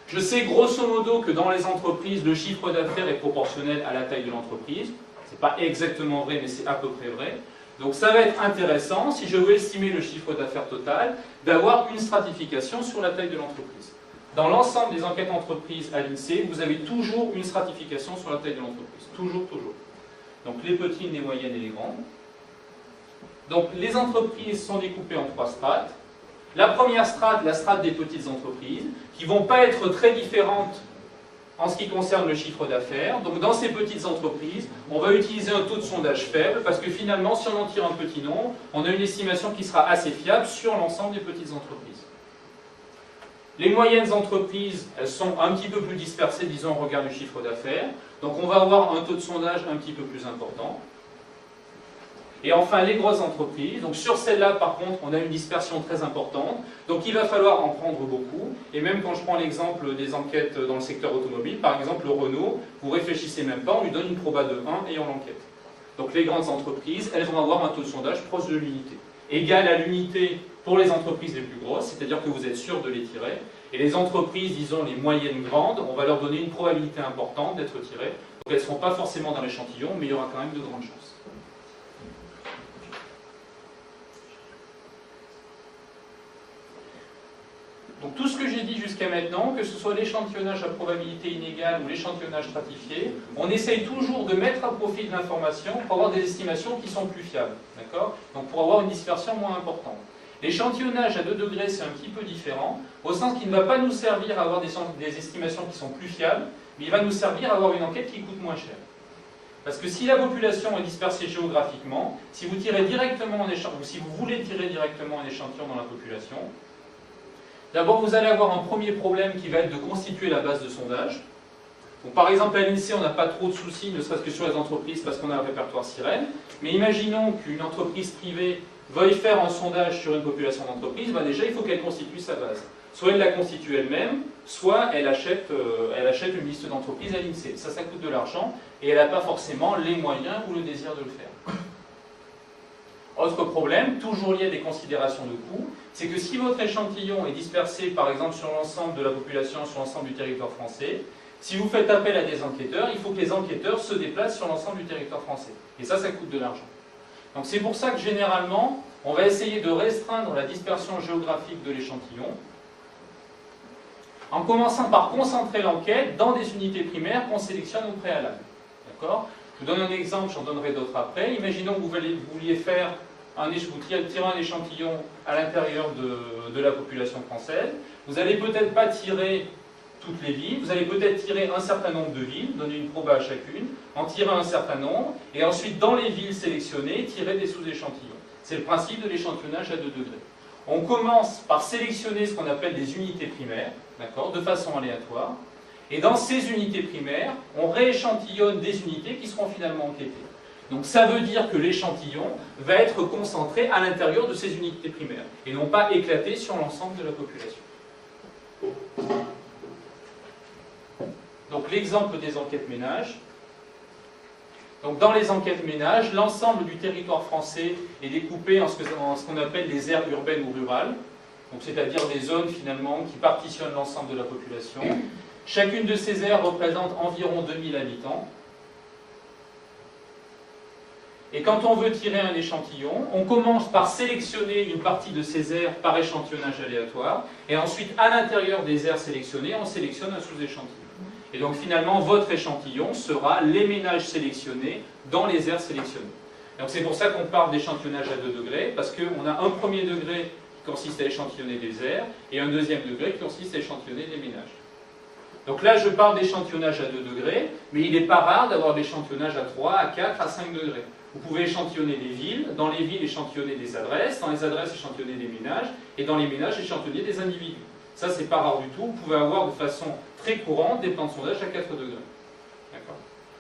Je sais grosso modo que dans les entreprises, le chiffre d'affaires est proportionnel à la taille de l'entreprise. Ce n'est pas exactement vrai, mais c'est à peu près vrai. Donc ça va être intéressant, si je veux estimer le chiffre d'affaires total, d'avoir une stratification sur la taille de l'entreprise. Dans l'ensemble des enquêtes entreprises à l'INSEE, vous avez toujours une stratification sur la taille de l'entreprise. Toujours, toujours. Donc les petites, les moyennes et les grandes. Donc les entreprises sont découpées en 3 strates. La première strate, la strate des petites entreprises, qui ne vont pas être très différentes en ce qui concerne le chiffre d'affaires. Donc dans ces petites entreprises, on va utiliser un taux de sondage faible, parce que finalement, si on en tire un petit nombre, on a une estimation qui sera assez fiable sur l'ensemble des petites entreprises. Les moyennes entreprises, elles sont un petit peu plus dispersées, disons, au regard du chiffre d'affaires. Donc on va avoir un taux de sondage un petit peu plus important. Et enfin, les grosses entreprises. Donc sur celles-là, par contre, on a une dispersion très importante. Donc il va falloir en prendre beaucoup. Et même quand je prends l'exemple des enquêtes dans le secteur automobile, par exemple le Renault, vous réfléchissez même pas, on lui donne une proba de 1 et on l'enquête. Donc les grandes entreprises, elles vont avoir un taux de sondage proche de l'unité. Égal à l'unité pour les entreprises les plus grosses, c'est-à-dire que vous êtes sûr de les tirer. Et les entreprises, disons les moyennes grandes, on va leur donner une probabilité importante d'être tirées. Donc elles ne seront pas forcément dans l'échantillon, mais il y aura quand même de grandes chances. Donc tout ce que j'ai dit jusqu'à maintenant, que ce soit l'échantillonnage à probabilité inégale ou l'échantillonnage stratifié, on essaye toujours de mettre à profit de l'information pour avoir des estimations qui sont plus fiables. D'accord ? Donc pour avoir une dispersion moins importante. L'échantillonnage à 2 degrés, c'est un petit peu différent, au sens qu'il ne va pas nous servir à avoir des estimations qui sont plus fiables, mais il va nous servir à avoir une enquête qui coûte moins cher. Parce que si la population est dispersée géographiquement, si vous tirez directement un échantillon, ou si vous voulez tirer directement un échantillon dans la population, d'abord, vous allez avoir un premier problème qui va être de constituer la base de sondage. Donc, par exemple, à l'INSEE, on n'a pas trop de soucis, ne serait-ce que sur les entreprises, parce qu'on a un répertoire sirène. Mais imaginons qu'une entreprise privée veuille faire un sondage sur une population d'entreprise, ben déjà, il faut qu'elle constitue sa base. Soit elle la constitue elle-même, soit elle achète une liste d'entreprises à l'INSEE. Ça coûte de l'argent, et elle n'a pas forcément les moyens ou le désir de le faire. Autre problème, toujours lié à des considérations de coût, c'est que si votre échantillon est dispersé, par exemple, sur l'ensemble de la population, sur l'ensemble du territoire français, si vous faites appel à des enquêteurs, il faut que les enquêteurs se déplacent sur l'ensemble du territoire français. Et ça coûte de l'argent. Donc c'est pour ça que généralement, on va essayer de restreindre la dispersion géographique de l'échantillon, en commençant par concentrer l'enquête dans des unités primaires qu'on sélectionne au préalable. D'accord ? Je vous donne un exemple, j'en donnerai d'autres après. Imaginons que vous vouliez faire vous tirez un échantillon à l'intérieur de la population française. Vous n'allez peut-être pas tirer toutes les villes, vous allez peut-être tirer un certain nombre de villes, donner une proba à chacune, en tirer un certain nombre, et ensuite dans les villes sélectionnées, tirer des sous-échantillons. C'est le principe de l'échantillonnage à 2 degrés. On commence par sélectionner ce qu'on appelle des unités primaires. d'accord, de façon aléatoire. Et dans ces unités primaires, on rééchantillonne des unités qui seront finalement enquêtées. Donc ça veut dire que l'échantillon va être concentré à l'intérieur de ces unités primaires, et non pas éclaté sur l'ensemble de la population. Donc l'exemple des enquêtes ménages. Donc dans les enquêtes ménages, l'ensemble du territoire français est découpé en ce qu'on appelle les aires urbaines ou rurales, c'est-à-dire des zones finalement qui partitionnent l'ensemble de la population. Chacune de ces aires représente environ 2000 habitants. Et quand on veut tirer un échantillon, on commence par sélectionner une partie de ces aires par échantillonnage aléatoire, et ensuite à l'intérieur des aires sélectionnées, on sélectionne un sous-échantillon. Et donc finalement, votre échantillon sera les ménages sélectionnés dans les aires sélectionnées. Donc c'est pour ça qu'on parle d'échantillonnage à 2 degrés, parce qu'on a un premier degré qui consiste à échantillonner des aires, et un deuxième degré qui consiste à échantillonner des ménages. Donc là, je parle d'échantillonnage à 2 degrés, mais il n'est pas rare d'avoir d'échantillonnage à 3, à 4, à 5 degrés. Vous pouvez échantillonner des villes, dans les villes échantillonner des adresses, dans les adresses échantillonner des ménages, et dans les ménages échantillonner des individus. Ça, c'est pas rare du tout. Vous pouvez avoir de façon très courante des plans de sondage à 4 degrés.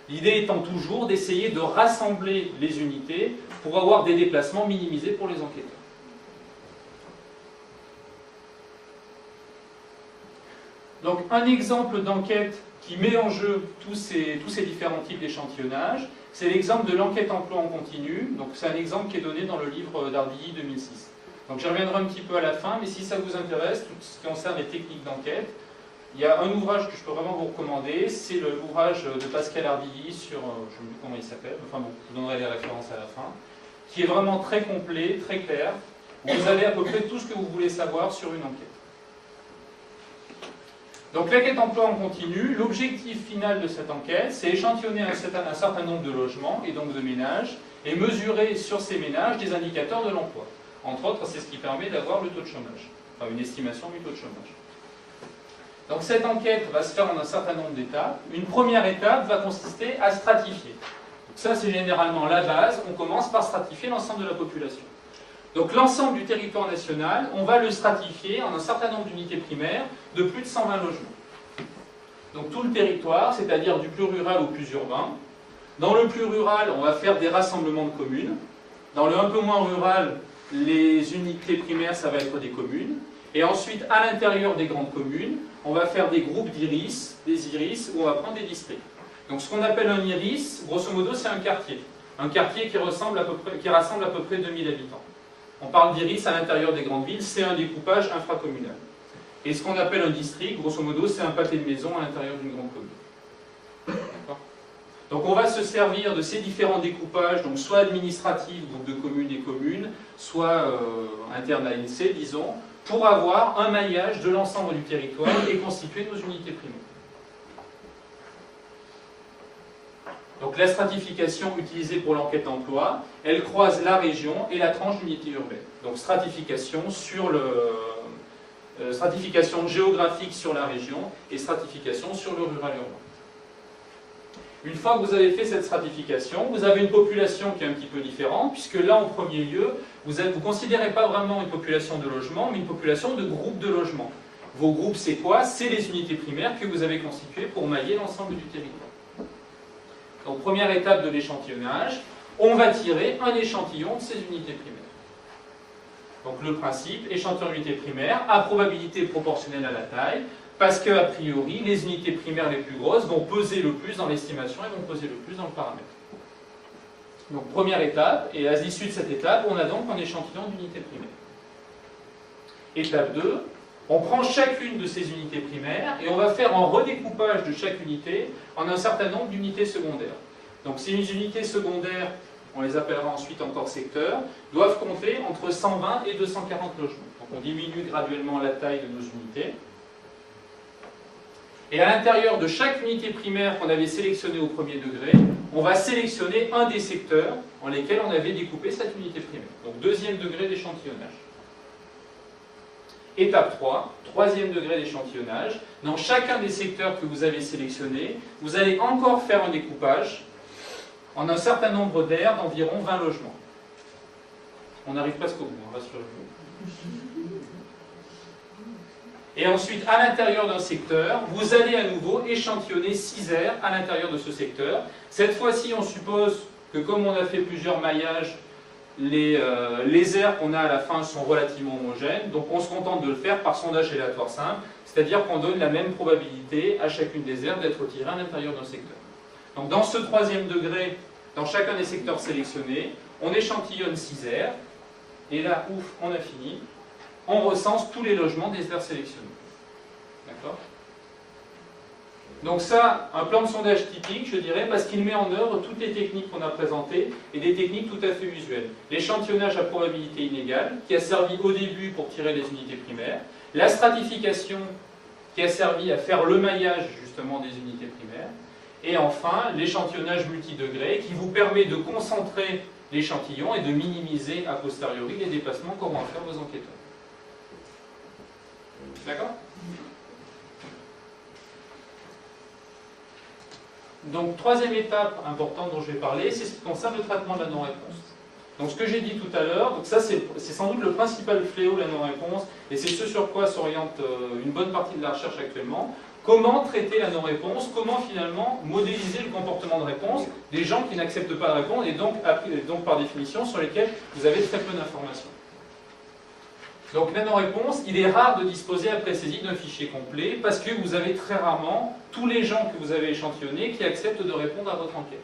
L'idée étant toujours d'essayer de rassembler les unités pour avoir des déplacements minimisés pour les enquêteurs. Donc un exemple d'enquête qui met en jeu tous ces différents types d'échantillonnage, c'est l'exemple de l'enquête emploi en continu. Donc c'est un exemple qui est donné dans le livre d'Ardilly 2006. Donc j'y reviendrai un petit peu à la fin, mais si ça vous intéresse, tout ce qui concerne les techniques d'enquête, il y a un ouvrage que je peux vraiment vous recommander, c'est l'ouvrage de Pascal Ardilly sur, je ne sais plus comment il s'appelle, enfin bon, je vous donnerai les références à la fin, qui est vraiment très complet, très clair, où vous avez à peu près tout ce que vous voulez savoir sur une enquête. Donc l'enquête emploi en continu, l'objectif final de cette enquête, c'est échantillonner un certain nombre de logements et donc de ménages, et mesurer sur ces ménages des indicateurs de l'emploi. Entre autres, c'est ce qui permet d'avoir le taux de chômage, enfin une estimation du taux de chômage. Donc cette enquête va se faire en un certain nombre d'étapes. Une première étape va consister à stratifier. Donc ça, c'est généralement la base. On commence par stratifier l'ensemble de la population. Donc l'ensemble du territoire national, on va le stratifier en un certain nombre d'unités primaires de plus de 120 logements. Donc tout le territoire, c'est-à-dire du plus rural au plus urbain. Dans le plus rural, on va faire des rassemblements de communes. Dans le un peu moins rural, les unités primaires, ça va être des communes. Et ensuite, à l'intérieur des grandes communes, on va faire des groupes d'iris, des iris, où on va prendre des districts. Donc ce qu'on appelle un iris, grosso modo, c'est un quartier. Un quartier qui rassemble à peu près 2000 habitants. On parle d'iris à l'intérieur des grandes villes, c'est un découpage infracommunal. Et ce qu'on appelle un district, grosso modo, c'est un pâté de maison à l'intérieur d'une grande commune. Donc on va se servir de ces différents découpages, donc soit administratifs, donc de communes et communes, soit internes à l'INSEE, disons, pour avoir un maillage de l'ensemble du territoire et constituer nos unités primaires. Donc la stratification utilisée pour l'enquête emploi, elle croise la région et la tranche d'unité urbaine. Donc stratification géographique sur la région et stratification sur le rural urbain. Une fois que vous avez fait cette stratification, vous avez une population qui est un petit peu différente, puisque là, en premier lieu, vous ne considérez pas vraiment une population de logement, mais une population de groupes de logements. Vos groupes, c'est quoi? C'est les unités primaires que vous avez constituées pour mailler l'ensemble du territoire. Donc, première étape de l'échantillonnage, on va tirer un échantillon de ces unités primaires. Donc, le principe, échantillon d'unités primaires, à probabilité proportionnelle à la taille, parce qu'a priori, les unités primaires les plus grosses vont peser le plus dans l'estimation et vont peser le plus dans le paramètre. Donc première étape, et à l'issue de cette étape, on a donc un échantillon d'unités primaires. Étape 2, on prend chacune de ces unités primaires et on va faire un redécoupage de chaque unité en un certain nombre d'unités secondaires. Donc ces unités secondaires, on les appellera ensuite encore secteurs, doivent compter entre 120 et 240 logements. Donc on diminue graduellement la taille de nos unités. Et à l'intérieur de chaque unité primaire qu'on avait sélectionnée au premier degré, on va sélectionner un des secteurs en lesquels on avait découpé cette unité primaire. Donc deuxième degré d'échantillonnage. Étape 3, troisième degré d'échantillonnage. Dans chacun des secteurs que vous avez sélectionnés, vous allez encore faire un découpage en un certain nombre d'aires d'environ 20 logements. On arrive presque au bout, rassurez-vous. Et ensuite, à l'intérieur d'un secteur, vous allez à nouveau échantillonner 6 aires à l'intérieur de ce secteur. Cette fois-ci, on suppose que comme on a fait plusieurs maillages, les aires qu'on a à la fin sont relativement homogènes, donc on se contente de le faire par sondage aléatoire simple, c'est-à-dire qu'on donne la même probabilité à chacune des aires d'être tirées à l'intérieur d'un secteur. Donc dans ce 3e degré, dans chacun des secteurs sélectionnés, on échantillonne 6 aires, et là, ouf, on a fini, on recense tous les logements des aires sélectionnées. D'accord ? Donc ça, un plan de sondage typique, je dirais, parce qu'il met en œuvre toutes les techniques qu'on a présentées et des techniques tout à fait usuelles. L'échantillonnage à probabilité inégale, qui a servi au début pour tirer les unités primaires. La stratification, qui a servi à faire le maillage, justement, des unités primaires. Et enfin, l'échantillonnage multidegré, qui vous permet de concentrer l'échantillon et de minimiser a posteriori les dépassements qu'auront à faire vos enquêteurs. D'accord ? Donc, 3e étape importante dont je vais parler, c'est ce qui concerne le traitement de la non-réponse. Donc, ce que j'ai dit tout à l'heure, donc ça c'est sans doute le principal fléau de la non-réponse, et c'est ce sur quoi s'oriente une bonne partie de la recherche actuellement. Comment traiter la non-réponse? Comment finalement modéliser le comportement de réponse des gens qui n'acceptent pas de répondre et donc par définition sur lesquels vous avez très peu d'informations. Donc la non-réponse, il est rare de disposer après saisie d'un fichier complet parce que vous avez très rarement tous les gens que vous avez échantillonnés qui acceptent de répondre à votre enquête.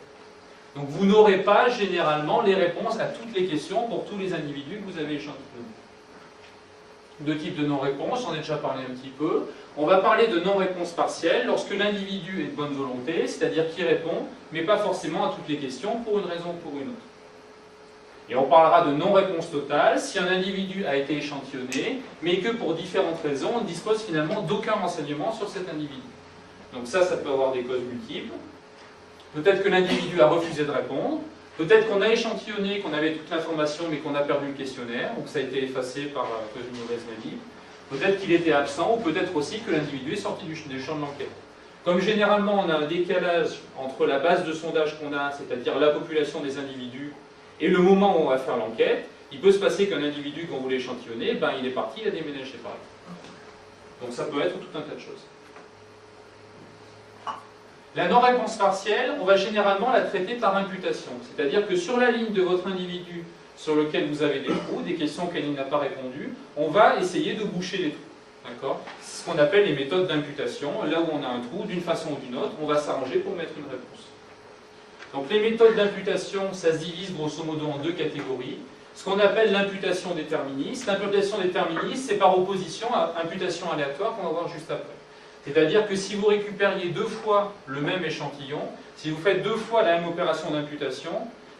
Donc vous n'aurez pas généralement les réponses à toutes les questions pour tous les individus que vous avez échantillonnés. Deux types de non-réponse, j'en ai déjà parlé un petit peu. On va parler de non-réponse partielle lorsque l'individu est de bonne volonté, c'est-à-dire qu'il répond, mais pas forcément à toutes les questions pour une raison ou pour une autre. Et on parlera de non-réponse totale si un individu a été échantillonné, mais que pour différentes raisons, on ne dispose finalement d'aucun renseignement sur cet individu. Donc ça peut avoir des causes multiples. Peut-être que l'individu a refusé de répondre. Peut-être qu'on a échantillonné, qu'on avait toute l'information, mais qu'on a perdu le questionnaire, donc ça a été effacé par cause d'une mauvaise manip. Peut-être qu'il était absent, ou peut-être aussi que l'individu est sorti du champ de l'enquête. Comme généralement on a un décalage entre la base de sondage qu'on a, c'est-à-dire la population des individus, et le moment où on va faire l'enquête, il peut se passer qu'un individu qu'on voulait échantillonner, il est parti, il a déménagé par exemple. Donc ça peut être tout un tas de choses. La non-réponse partielle, on va généralement la traiter par imputation. C'est-à-dire que sur la ligne de votre individu sur lequel vous avez des trous, des questions auxquelles il n'a pas répondu, on va essayer de boucher les trous. D'accord ? C'est ce qu'on appelle les méthodes d'imputation. Là où on a un trou, d'une façon ou d'une autre, on va s'arranger pour mettre une réponse. Donc les méthodes d'imputation, ça se divise grosso modo en deux catégories. Ce qu'on appelle l'imputation déterministe. L'imputation déterministe, c'est par opposition à imputation aléatoire qu'on va voir juste après. C'est-à-dire que si vous récupériez 2 fois le même échantillon, si vous faites 2 fois la même opération d'imputation,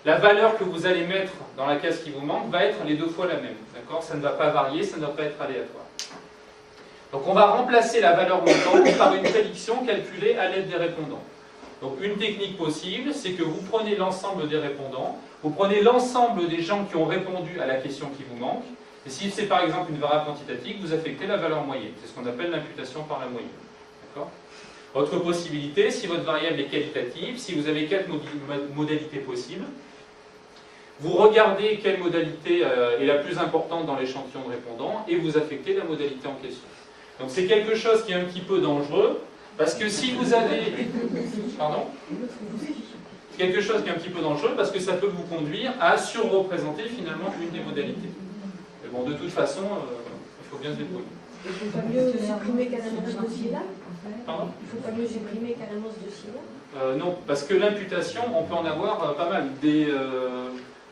la valeur que vous allez mettre dans la case qui vous manque va être les 2 fois la même. D'accord ? Ça ne va pas varier, ça ne va pas être aléatoire. Donc on va remplacer la valeur manquante par une prédiction calculée à l'aide des répondants. Donc une technique possible, c'est que vous prenez l'ensemble des répondants, vous prenez l'ensemble des gens qui ont répondu à la question qui vous manque, et si c'est par exemple une variable quantitative, vous affectez la valeur moyenne. C'est ce qu'on appelle l'imputation par la moyenne. Autre possibilité, si votre variable est qualitative, si vous avez 4 modalités possibles, vous regardez quelle modalité est la plus importante dans l'échantillon de répondants et vous affectez la modalité en question. Donc c'est quelque chose qui est un petit peu dangereux, parce que si vous avez... Pardon ? Quelque chose qui est un petit peu dangereux, parce que ça peut vous conduire à surreprésenter finalement une des modalités. Mais bon, de toute façon, il faut bien se débrouiller. Il ne faut pas mieux supprimer carrément ce dossier-là? Pardon ? Il ne faut pas mieux supprimer carrément ce dossier-là? Non, parce que l'imputation, on peut en avoir pas mal.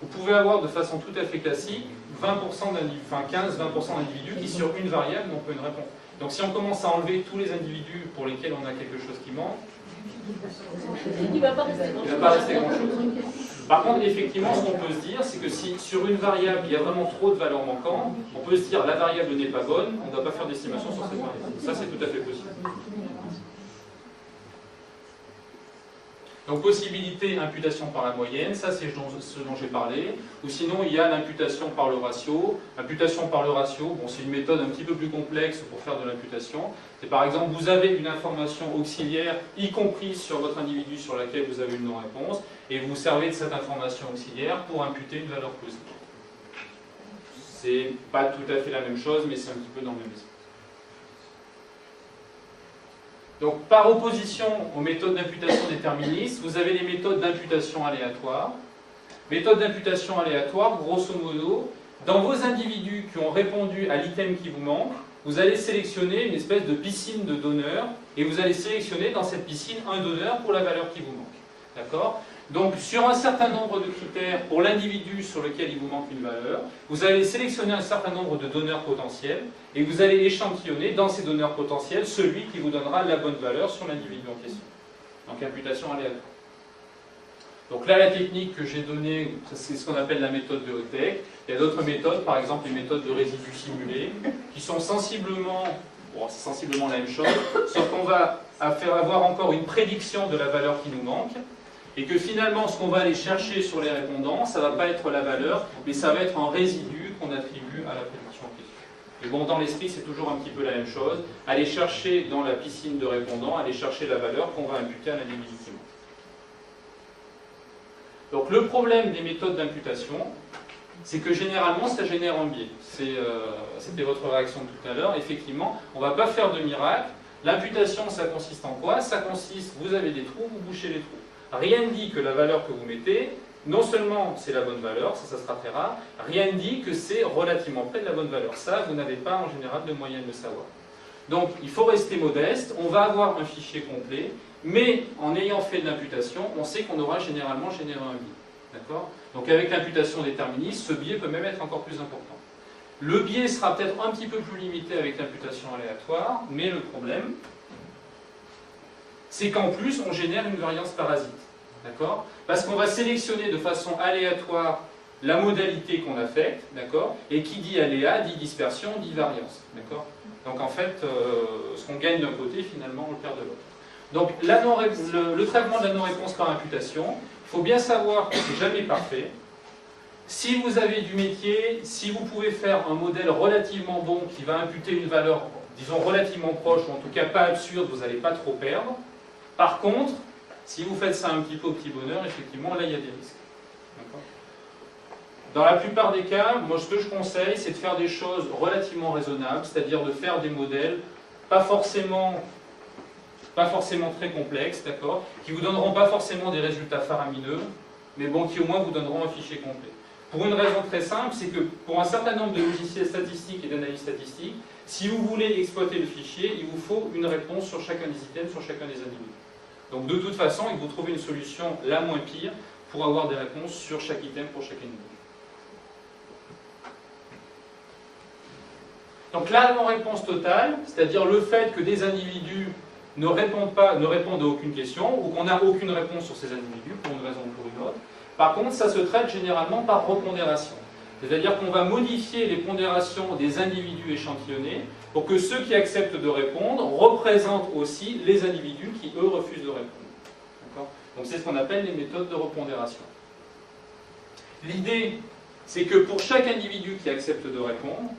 Vous pouvez avoir de façon tout à fait classique 15-20% d'individus qui sur une variable n'ont pas une réponse. Donc si on commence à enlever tous les individus pour lesquels on a quelque chose qui manque, il ne va pas rester grand-chose. Par contre, effectivement, ce qu'on peut se dire, c'est que si sur une variable, il y a vraiment trop de valeurs manquantes, on peut se dire la variable n'est pas bonne, on ne doit pas faire d'estimation sur cette variable. Ça, c'est tout à fait possible. Donc, possibilité, imputation par la moyenne, ça c'est ce dont j'ai parlé. Ou sinon, il y a l'imputation par le ratio. Imputation par le ratio, bon, c'est une méthode un petit peu plus complexe pour faire de l'imputation. C'est par exemple, vous avez une information auxiliaire, y compris sur votre individu sur laquelle vous avez une non-réponse, et vous servez de cette information auxiliaire pour imputer une valeur positive. C'est pas tout à fait la même chose, mais c'est un petit peu dans le même esprit. Donc, par opposition aux méthodes d'imputation déterministes, vous avez les méthodes d'imputation aléatoire. Méthode d'imputation aléatoire, grosso modo, dans vos individus qui ont répondu à l'item qui vous manque, vous allez sélectionner une espèce de piscine de donneurs et vous allez sélectionner dans cette piscine un donneur pour la valeur qui vous manque. D'accord ? Donc, sur un certain nombre de critères, pour l'individu sur lequel il vous manque une valeur, vous allez sélectionner un certain nombre de donneurs potentiels et vous allez échantillonner dans ces donneurs potentiels celui qui vous donnera la bonne valeur sur l'individu en question. Donc, imputation aléatoire. Donc là, la technique que j'ai donnée, c'est ce qu'on appelle la méthode de Hotek. Il y a d'autres méthodes, par exemple les méthodes de résidus simulés, qui sont sensiblement, bon, c'est sensiblement la même chose, sauf qu'on va avoir encore une prédiction de la valeur qui nous manque, et que finalement, ce qu'on va aller chercher sur les répondants, ça ne va pas être la valeur, mais ça va être un résidu qu'on attribue à la prédiction en question. Et bon, dans l'esprit, c'est toujours un petit peu la même chose. Aller chercher dans la piscine de répondants, aller chercher la valeur qu'on va imputer à l'individu qui manque. Donc le problème des méthodes d'imputation, c'est que généralement ça génère un biais. C'était votre réaction de tout à l'heure. Effectivement, on ne va pas faire de miracle. L'imputation, ça consiste en quoi? Ça consiste, vous avez des trous, vous bouchez les trous. Rien ne dit que la valeur que vous mettez, non seulement c'est la bonne valeur, ça sera très rare, rien ne dit que c'est relativement près de la bonne valeur. Ça, vous n'avez pas en général de moyen de le savoir. Donc il faut rester modeste, on va avoir un fichier complet, mais en ayant fait de l'imputation, on sait qu'on aura généralement généré un biais. D'accord ? Donc avec l'imputation déterministe, ce biais peut même être encore plus important. Le biais sera peut-être un petit peu plus limité avec l'imputation aléatoire, mais le problème, c'est qu'en plus, on génère une variance parasite. D'accord ? Parce qu'on va sélectionner de façon aléatoire la modalité qu'on affecte, d'accord ? Et qui dit aléa, dit dispersion, dit variance. D'accord ? Donc en fait, ce qu'on gagne d'un côté, finalement, on le perd de l'autre. Donc le traitement de la non-réponse par imputation, il faut bien savoir que ce n'est jamais parfait. Si vous avez du métier, si vous pouvez faire un modèle relativement bon qui va imputer une valeur, disons, relativement proche, ou en tout cas pas absurde, vous n'allez pas trop perdre. Par contre, si vous faites ça un petit peu au petit bonheur, effectivement, là, il y a des risques. Dans la plupart des cas, moi, ce que je conseille, c'est de faire des choses relativement raisonnables, c'est-à-dire de faire des modèles pas forcément très complexes, d'accord, qui ne vous donneront pas forcément des résultats faramineux, mais bon, qui au moins vous donneront un fichier complet. Pour une raison très simple, c'est que pour un certain nombre de logiciels statistiques et d'analyse statistique, si vous voulez exploiter le fichier, il vous faut une réponse sur chacun des items, sur chacun des individus. Donc de toute façon, il faut trouver une solution la moins pire pour avoir des réponses sur chaque item pour chaque individu. Donc la non-réponse totale, c'est-à-dire le fait que des individus ne répondent à aucune question, ou qu'on n'a aucune réponse sur ces individus, pour une raison ou pour une autre. Par contre, ça se traite généralement par repondération. C'est-à-dire qu'on va modifier les pondérations des individus échantillonnés pour que ceux qui acceptent de répondre représentent aussi les individus qui, eux, refusent de répondre. Donc c'est ce qu'on appelle les méthodes de repondération. L'idée, c'est que pour chaque individu qui accepte de répondre,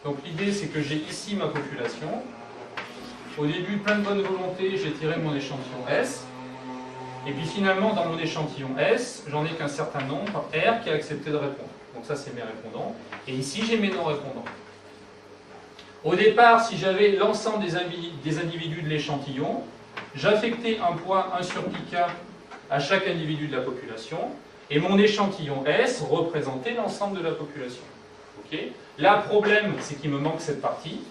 donc l'idée, c'est que j'ai ici ma population. Au début, plein de bonne volonté, j'ai tiré mon échantillon S. Et puis finalement, dans mon échantillon S, j'en ai qu'un certain nombre, R, qui a accepté de répondre. Donc ça, c'est mes répondants. Et ici, j'ai mes non-répondants. Au départ, si j'avais l'ensemble des individus de l'échantillon, j'affectais un poids 1 sur πk à chaque individu de la population, et mon échantillon S représentait l'ensemble de la population. Okay. Là, le problème, c'est qu'il me manque cette partie.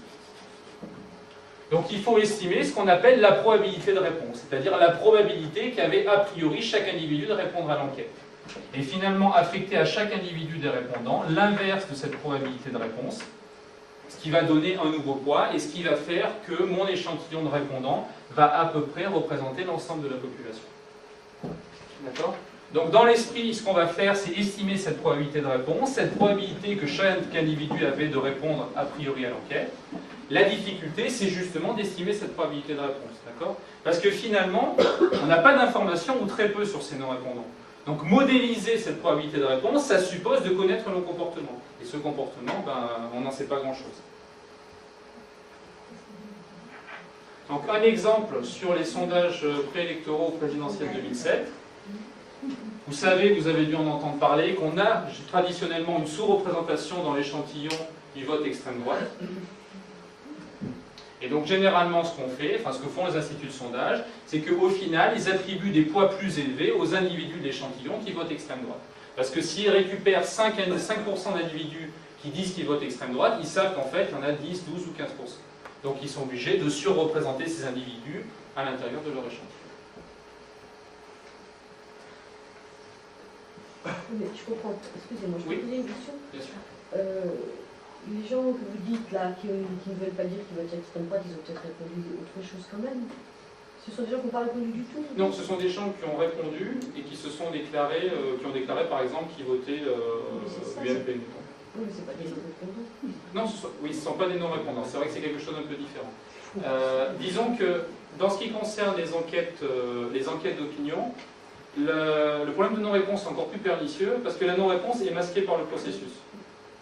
Donc il faut estimer ce qu'on appelle la probabilité de réponse, c'est-à-dire la probabilité qu'avait a priori chaque individu de répondre à l'enquête. Et finalement affecter à chaque individu des répondants l'inverse de cette probabilité de réponse, ce qui va donner un nouveau poids et ce qui va faire que mon échantillon de répondants va à peu près représenter l'ensemble de la population. D'accord ? Donc dans l'esprit, ce qu'on va faire, c'est estimer cette probabilité de réponse, cette probabilité que chaque individu avait de répondre a priori à l'enquête. La difficulté, c'est justement d'estimer cette probabilité de réponse, d'accord ? Parce que finalement, on n'a pas d'informations ou très peu sur ces non-répondants. Donc modéliser cette probabilité de réponse, ça suppose de connaître le comportement. Et ce comportement, on n'en sait pas grand-chose. Donc un exemple sur les sondages préélectoraux présidentiels 2007. Vous savez, vous avez dû en entendre parler, qu'on a traditionnellement une sous-représentation dans l'échantillon du vote extrême droite. Et donc généralement ce qu'on fait, enfin ce que font les instituts de sondage, c'est qu'au final, ils attribuent des poids plus élevés aux individus de l'échantillon qui votent extrême droite. Parce que s'ils récupèrent 5% d'individus qui disent qu'ils votent extrême droite, ils savent qu'en fait, il y en a 10, 12 ou 15%. Donc ils sont obligés de surreprésenter ces individus à l'intérieur de leur échantillon. Mais je comprends. Excusez-moi, je peux poser une question? Bien sûr. Les gens que vous dites là, qui ne veulent pas dire qu'ils votent extrême droite, ils ont peut-être répondu autre chose quand même. Ce sont des gens qui n'ont pas répondu du tout? Non, ce sont des gens qui ont répondu et qui se sont déclarés, qui ont déclaré par exemple qu'ils votaient UMP. Oui, mais ce n'est pas des non-répondants. Non, oui, ce ne sont pas des non-répondants. C'est vrai que c'est quelque chose d'un peu différent. Disons que dans ce qui concerne les enquêtes d'opinion, le problème de non-réponse est encore plus pernicieux parce que la non-réponse est masquée par le processus.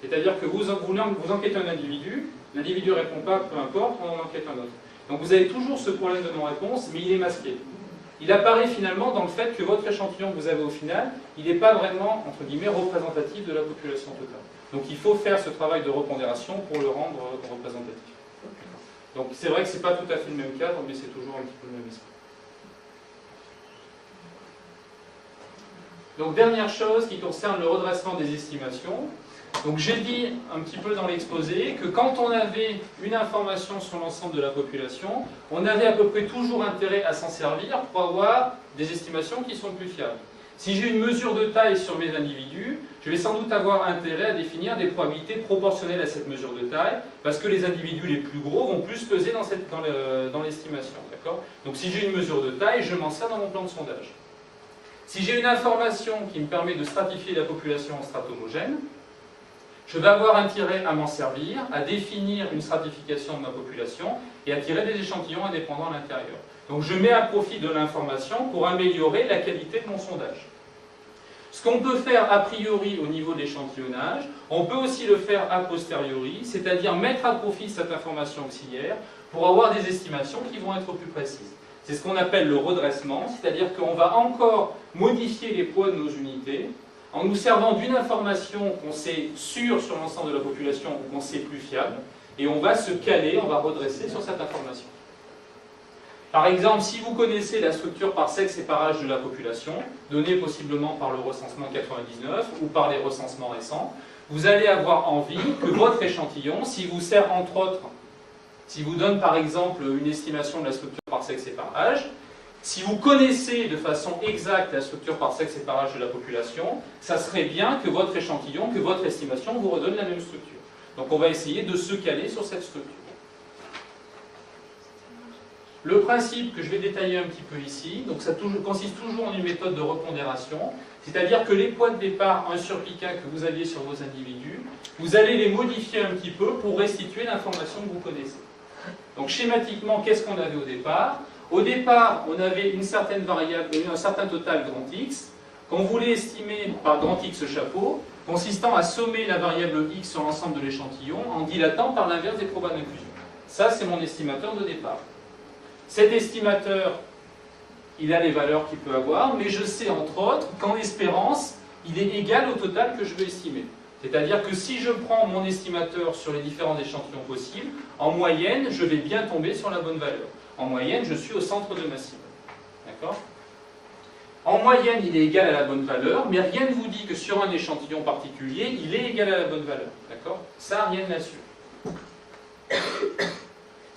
C'est-à-dire que vous enquêtez un individu, l'individu ne répond pas, peu importe, on en enquête un autre. Donc vous avez toujours ce problème de non-réponse, mais il est masqué. Il apparaît finalement dans le fait que votre échantillon que vous avez au final, il n'est pas vraiment, entre guillemets, représentatif de la population totale. Donc il faut faire ce travail de repondération pour le rendre représentatif. Donc c'est vrai que ce n'est pas tout à fait le même cadre, mais c'est toujours un petit peu le même esprit. Donc dernière chose qui concerne le redressement des estimations. Donc j'ai dit un petit peu dans l'exposé que quand on avait une information sur l'ensemble de la population, on avait à peu près toujours intérêt à s'en servir pour avoir des estimations qui sont plus fiables. Si j'ai une mesure de taille sur mes individus, je vais sans doute avoir intérêt à définir des probabilités proportionnelles à cette mesure de taille, parce que les individus les plus gros vont plus peser dans l'estimation. Donc si j'ai une mesure de taille, je m'en sers dans mon plan de sondage. Si j'ai une information qui me permet de stratifier la population en strates homogènes, je vais avoir intérêt à m'en servir, à définir une stratification de ma population et à tirer des échantillons indépendants à l'intérieur. Donc je mets à profit de l'information pour améliorer la qualité de mon sondage. Ce qu'on peut faire a priori au niveau de l'échantillonnage, on peut aussi le faire a posteriori, c'est-à-dire mettre à profit cette information auxiliaire pour avoir des estimations qui vont être plus précises. C'est ce qu'on appelle le redressement, c'est-à-dire qu'on va encore modifier les poids de nos unités en nous servant d'une information qu'on sait sûre sur l'ensemble de la population ou qu'on sait plus fiable, et on va se caler, on va redresser sur cette information. Par exemple, si vous connaissez la structure par sexe et par âge de la population, donnée possiblement par le recensement 99 ou par les recensements récents, vous allez avoir envie que votre échantillon, s'il vous sert entre autres, s'il vous donne par exemple une estimation de la structure par sexe et par âge, si vous connaissez de façon exacte la structure par sexe et par âge de la population, ça serait bien que votre échantillon, que votre estimation vous redonne la même structure. Donc on va essayer de se caler sur cette structure. Le principe que je vais détailler un petit peu ici, donc ça consiste toujours en une méthode de repondération, c'est-à-dire que les poids de départ 1 sur pi k que vous aviez sur vos individus, vous allez les modifier un petit peu pour restituer l'information que vous connaissez. Donc schématiquement, qu'est-ce qu'on avait au départ? Au départ, on avait une certaine variable, un certain total grand X, qu'on voulait estimer par grand X chapeau, consistant à sommer la variable X sur l'ensemble de l'échantillon en dilatant par l'inverse des probas d'inclusion. Ça, c'est mon estimateur de départ. Cet estimateur, il a les valeurs qu'il peut avoir, mais je sais entre autres qu'en espérance, il est égal au total que je veux estimer. C'est-à-dire que si je prends mon estimateur sur les différents échantillons possibles, en moyenne, je vais bien tomber sur la bonne valeur. En moyenne, je suis au centre de ma cible. D'accord ? En moyenne, il est égal à la bonne valeur, mais rien ne vous dit que sur un échantillon particulier, il est égal à la bonne valeur. D'accord ? Ça, rien ne l'assure.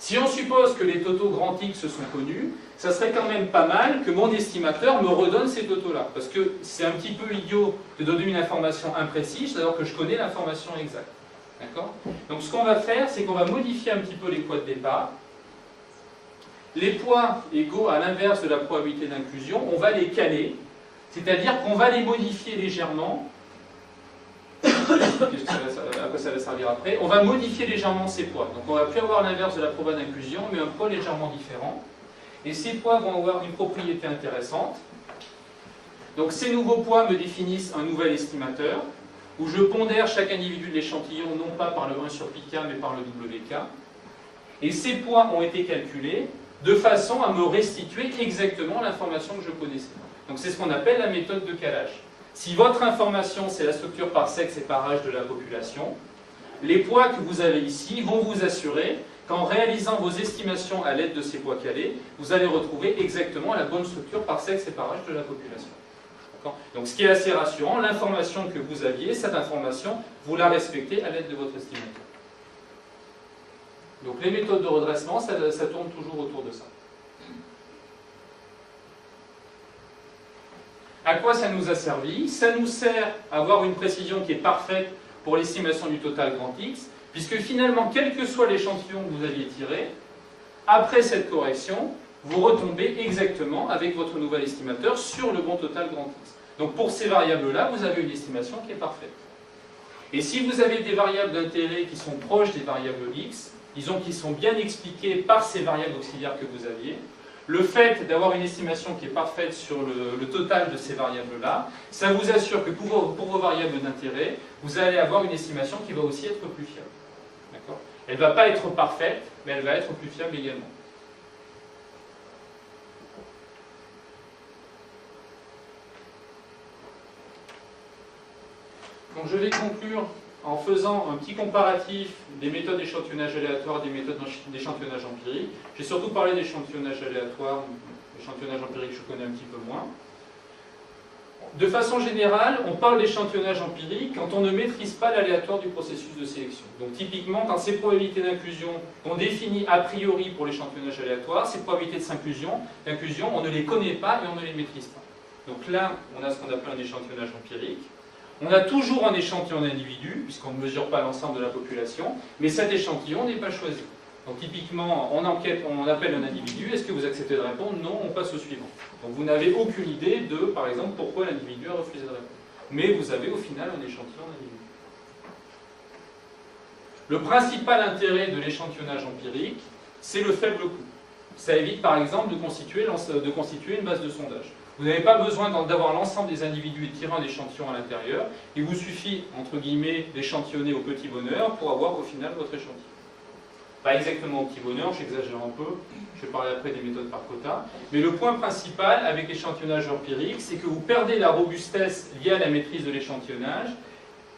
Si on suppose que les totaux grand X sont connus, ça serait quand même pas mal que mon estimateur me redonne ces totaux-là. Parce que c'est un petit peu idiot de donner une information imprécise, alors que je connais l'information exacte. D'accord ? Donc ce qu'on va faire, c'est qu'on va modifier un petit peu les poids de départ. Les poids égaux à l'inverse de la probabilité d'inclusion, on va les caler, c'est-à-dire qu'on va les modifier légèrement. À quoi ça va servir après? On va modifier légèrement ces poids. Donc on va plus avoir l'inverse de la proba d'inclusion, mais un poids légèrement différent. Et ces poids vont avoir une propriété intéressante. Donc ces nouveaux poids me définissent un nouvel estimateur, où je pondère chaque individu de l'échantillon, non pas par le 1 sur pi k, mais par le WK. Et ces poids ont été calculés de façon à me restituer exactement l'information que je connaissais. Donc c'est ce qu'on appelle la méthode de calage. Si votre information, c'est la structure par sexe et par âge de la population, les poids que vous avez ici vont vous assurer qu'en réalisant vos estimations à l'aide de ces poids calés, vous allez retrouver exactement la bonne structure par sexe et par âge de la population. Donc ce qui est assez rassurant, l'information que vous aviez, cette information, vous la respectez à l'aide de votre estimateur. Donc les méthodes de redressement, ça tourne toujours autour de ça. À quoi ça nous a servi? Ça nous sert à avoir une précision qui est parfaite pour l'estimation du total grand X, puisque finalement, quel que soit l'échantillon que vous aviez tiré, après cette correction, vous retombez exactement avec votre nouvel estimateur sur le bon total grand X. Donc pour ces variables-là, vous avez une estimation qui est parfaite. Et si vous avez des variables d'intérêt qui sont proches des variables X, disons qui sont bien expliquées par ces variables auxiliaires que vous aviez, le fait d'avoir une estimation qui est parfaite sur le total de ces variables-là, ça vous assure que pour vos variables d'intérêt, vous allez avoir une estimation qui va aussi être plus fiable. D'accord ? Elle ne va pas être parfaite, mais elle va être plus fiable également. Donc je vais conclure en faisant un petit comparatif des méthodes d'échantillonnage aléatoire et des méthodes d'échantillonnage empirique. J'ai surtout parlé d'échantillonnage aléatoire, l'échantillonnage empirique je connais un petit peu moins. De façon générale, on parle d'échantillonnage empirique quand on ne maîtrise pas l'aléatoire du processus de sélection. Donc typiquement, quand ces probabilités d'inclusion qu'on définit a priori pour l'échantillonnage aléatoire, ces probabilités d'inclusion, on ne les connaît pas et on ne les maîtrise pas. Donc là, on a ce qu'on appelle un échantillonnage empirique. On a toujours un échantillon d'individus, puisqu'on ne mesure pas l'ensemble de la population, mais cet échantillon n'est pas choisi. Donc typiquement, on enquête, on appelle un individu, est-ce que vous acceptez de répondre? Non, on passe au suivant. Donc vous n'avez aucune idée de, par exemple, pourquoi l'individu a refusé de répondre. Mais vous avez au final un échantillon d'individus. Le principal intérêt de l'échantillonnage empirique, c'est le faible coût. Ça évite par exemple de constituer une base de sondage. Vous n'avez pas besoin d'avoir l'ensemble des individus et de tirer un échantillon à l'intérieur. Il vous suffit, entre guillemets, d'échantillonner au petit bonheur pour avoir au final votre échantillon. Pas exactement au petit bonheur, j'exagère un peu, je vais parler après des méthodes par quota. Mais le point principal avec l'échantillonnage empirique, c'est que vous perdez la robustesse liée à la maîtrise de l'échantillonnage,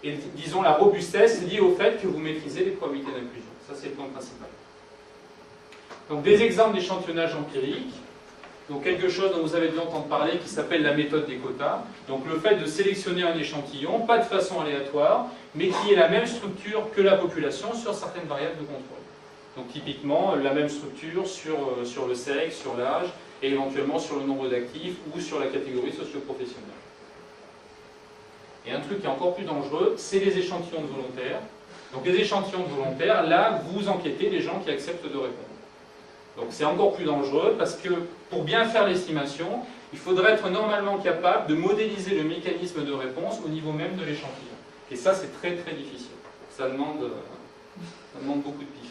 et disons la robustesse liée au fait que vous maîtrisez les probabilités d'inclusion. Ça, c'est le point principal. Donc des exemples d'échantillonnage empirique. Donc quelque chose dont vous avez dû entendre parler qui s'appelle la méthode des quotas. Donc le fait de sélectionner un échantillon, pas de façon aléatoire, mais qui ait la même structure que la population sur certaines variables de contrôle. Donc typiquement la même structure sur le sexe, sur l'âge, et éventuellement sur le nombre d'actifs ou sur la catégorie socio-professionnelle. Et un truc qui est encore plus dangereux, c'est les échantillons de volontaires. Donc les échantillons de volontaires, là vous enquêtez les gens qui acceptent de répondre. Donc c'est encore plus dangereux parce que pour bien faire l'estimation, il faudrait être normalement capable de modéliser le mécanisme de réponse au niveau même de l'échantillon. Et ça c'est très très difficile. Ça demande beaucoup de pif.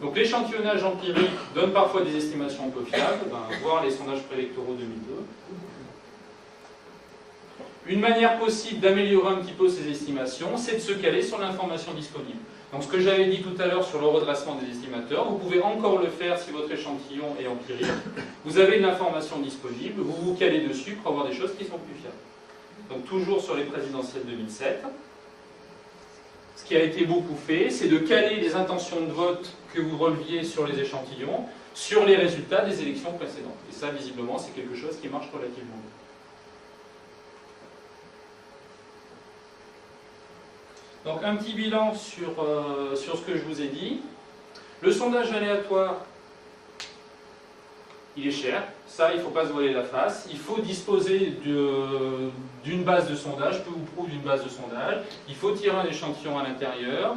Donc l'échantillonnage empirique donne parfois des estimations un peu fiables, voire les sondages préélectoraux 2002. Une manière possible d'améliorer un petit peu ces estimations, c'est de se caler sur l'information disponible. Donc ce que j'avais dit tout à l'heure sur le redressement des estimateurs, vous pouvez encore le faire si votre échantillon est empirique. Vous avez de l'information disponible, vous vous calez dessus pour avoir des choses qui sont plus fiables. Donc toujours sur les présidentielles 2007. Ce qui a été beaucoup fait, c'est de caler les intentions de vote que vous releviez sur les échantillons sur les résultats des élections précédentes. Et ça, visiblement, c'est quelque chose qui marche relativement bien. Donc un petit bilan sur ce que je vous ai dit. Le sondage aléatoire, il est cher. Ça, il ne faut pas se voiler la face. Il faut disposer d'une base de sondage, peu ou prou d'une base de sondage. Il faut tirer un échantillon à l'intérieur.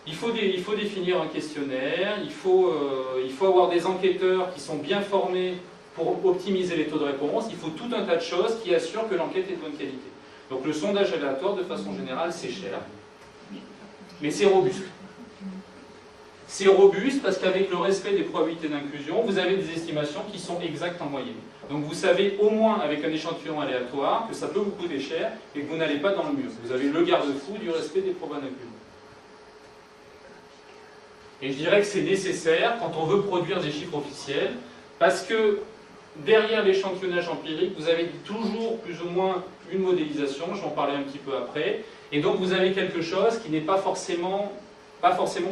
Il faut définir un questionnaire. Il faut avoir des enquêteurs qui sont bien formés pour optimiser les taux de réponse. Il faut tout un tas de choses qui assurent que l'enquête est de bonne qualité. Donc le sondage aléatoire, de façon générale, c'est cher. Mais c'est robuste. C'est robuste parce qu'avec le respect des probabilités d'inclusion, vous avez des estimations qui sont exactes en moyenne. Donc vous savez au moins avec un échantillon aléatoire que ça peut vous coûter cher et que vous n'allez pas dans le mur. Vous avez le garde-fou du respect des probabilités d'inclusion. Et je dirais que c'est nécessaire quand on veut produire des chiffres officiels, parce que derrière l'échantillonnage empirique, vous avez toujours plus ou moins une modélisation, je vais en parler un petit peu après, et donc vous avez quelque chose qui n'est pas forcément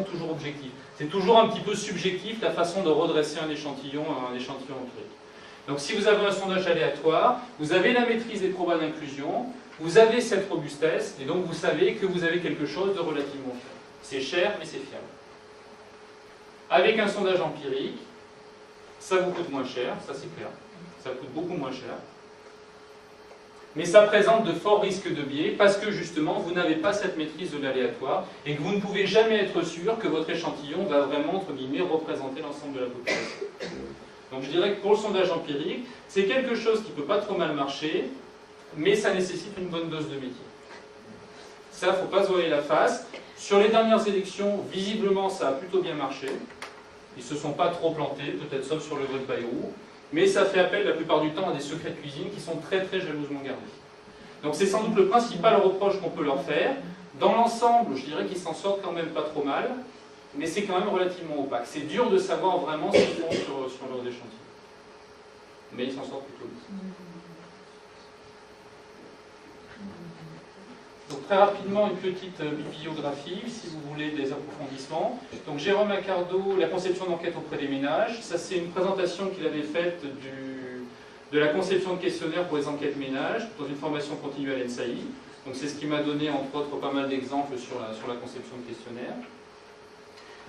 toujours objectif. C'est toujours un petit peu subjectif la façon de redresser un échantillon empirique. Donc si vous avez un sondage aléatoire, vous avez la maîtrise des probas d'inclusion, vous avez cette robustesse, et donc vous savez que vous avez quelque chose de relativement fiable. C'est cher, mais c'est fiable. Avec un sondage empirique, ça vous coûte moins cher, ça c'est clair. Ça coûte beaucoup moins cher. Mais ça présente de forts risques de biais parce que justement vous n'avez pas cette maîtrise de l'aléatoire et que vous ne pouvez jamais être sûr que votre échantillon va vraiment, entre guillemets, représenter l'ensemble de la population. Donc je dirais que pour le sondage empirique, c'est quelque chose qui ne peut pas trop mal marcher, mais ça nécessite une bonne dose de métier. Ça, il ne faut pas se voiler la face. Sur les dernières élections, visiblement, ça a plutôt bien marché. Ils ne se sont pas trop plantés, peut-être sauf sur le vote Bayrou. Mais ça fait appel la plupart du temps à des secrets de cuisine qui sont très très jalousement gardés. Donc c'est sans doute le principal reproche qu'on peut leur faire. Dans l'ensemble, je dirais qu'ils s'en sortent quand même pas trop mal, mais c'est quand même relativement opaque. C'est dur de savoir vraiment ce qu'ils font sur leurs échantillons. Mais ils s'en sortent plutôt bien. Donc très rapidement, une petite bibliographie, si vous voulez des approfondissements. Donc Jérôme Accardo, la conception d'enquête auprès des ménages. Ça, c'est une présentation qu'il avait faite de la conception de questionnaires pour les enquêtes ménages, dans une formation continue à l'ENSAI. Donc c'est ce qui m'a donné, entre autres, pas mal d'exemples sur la conception de questionnaires.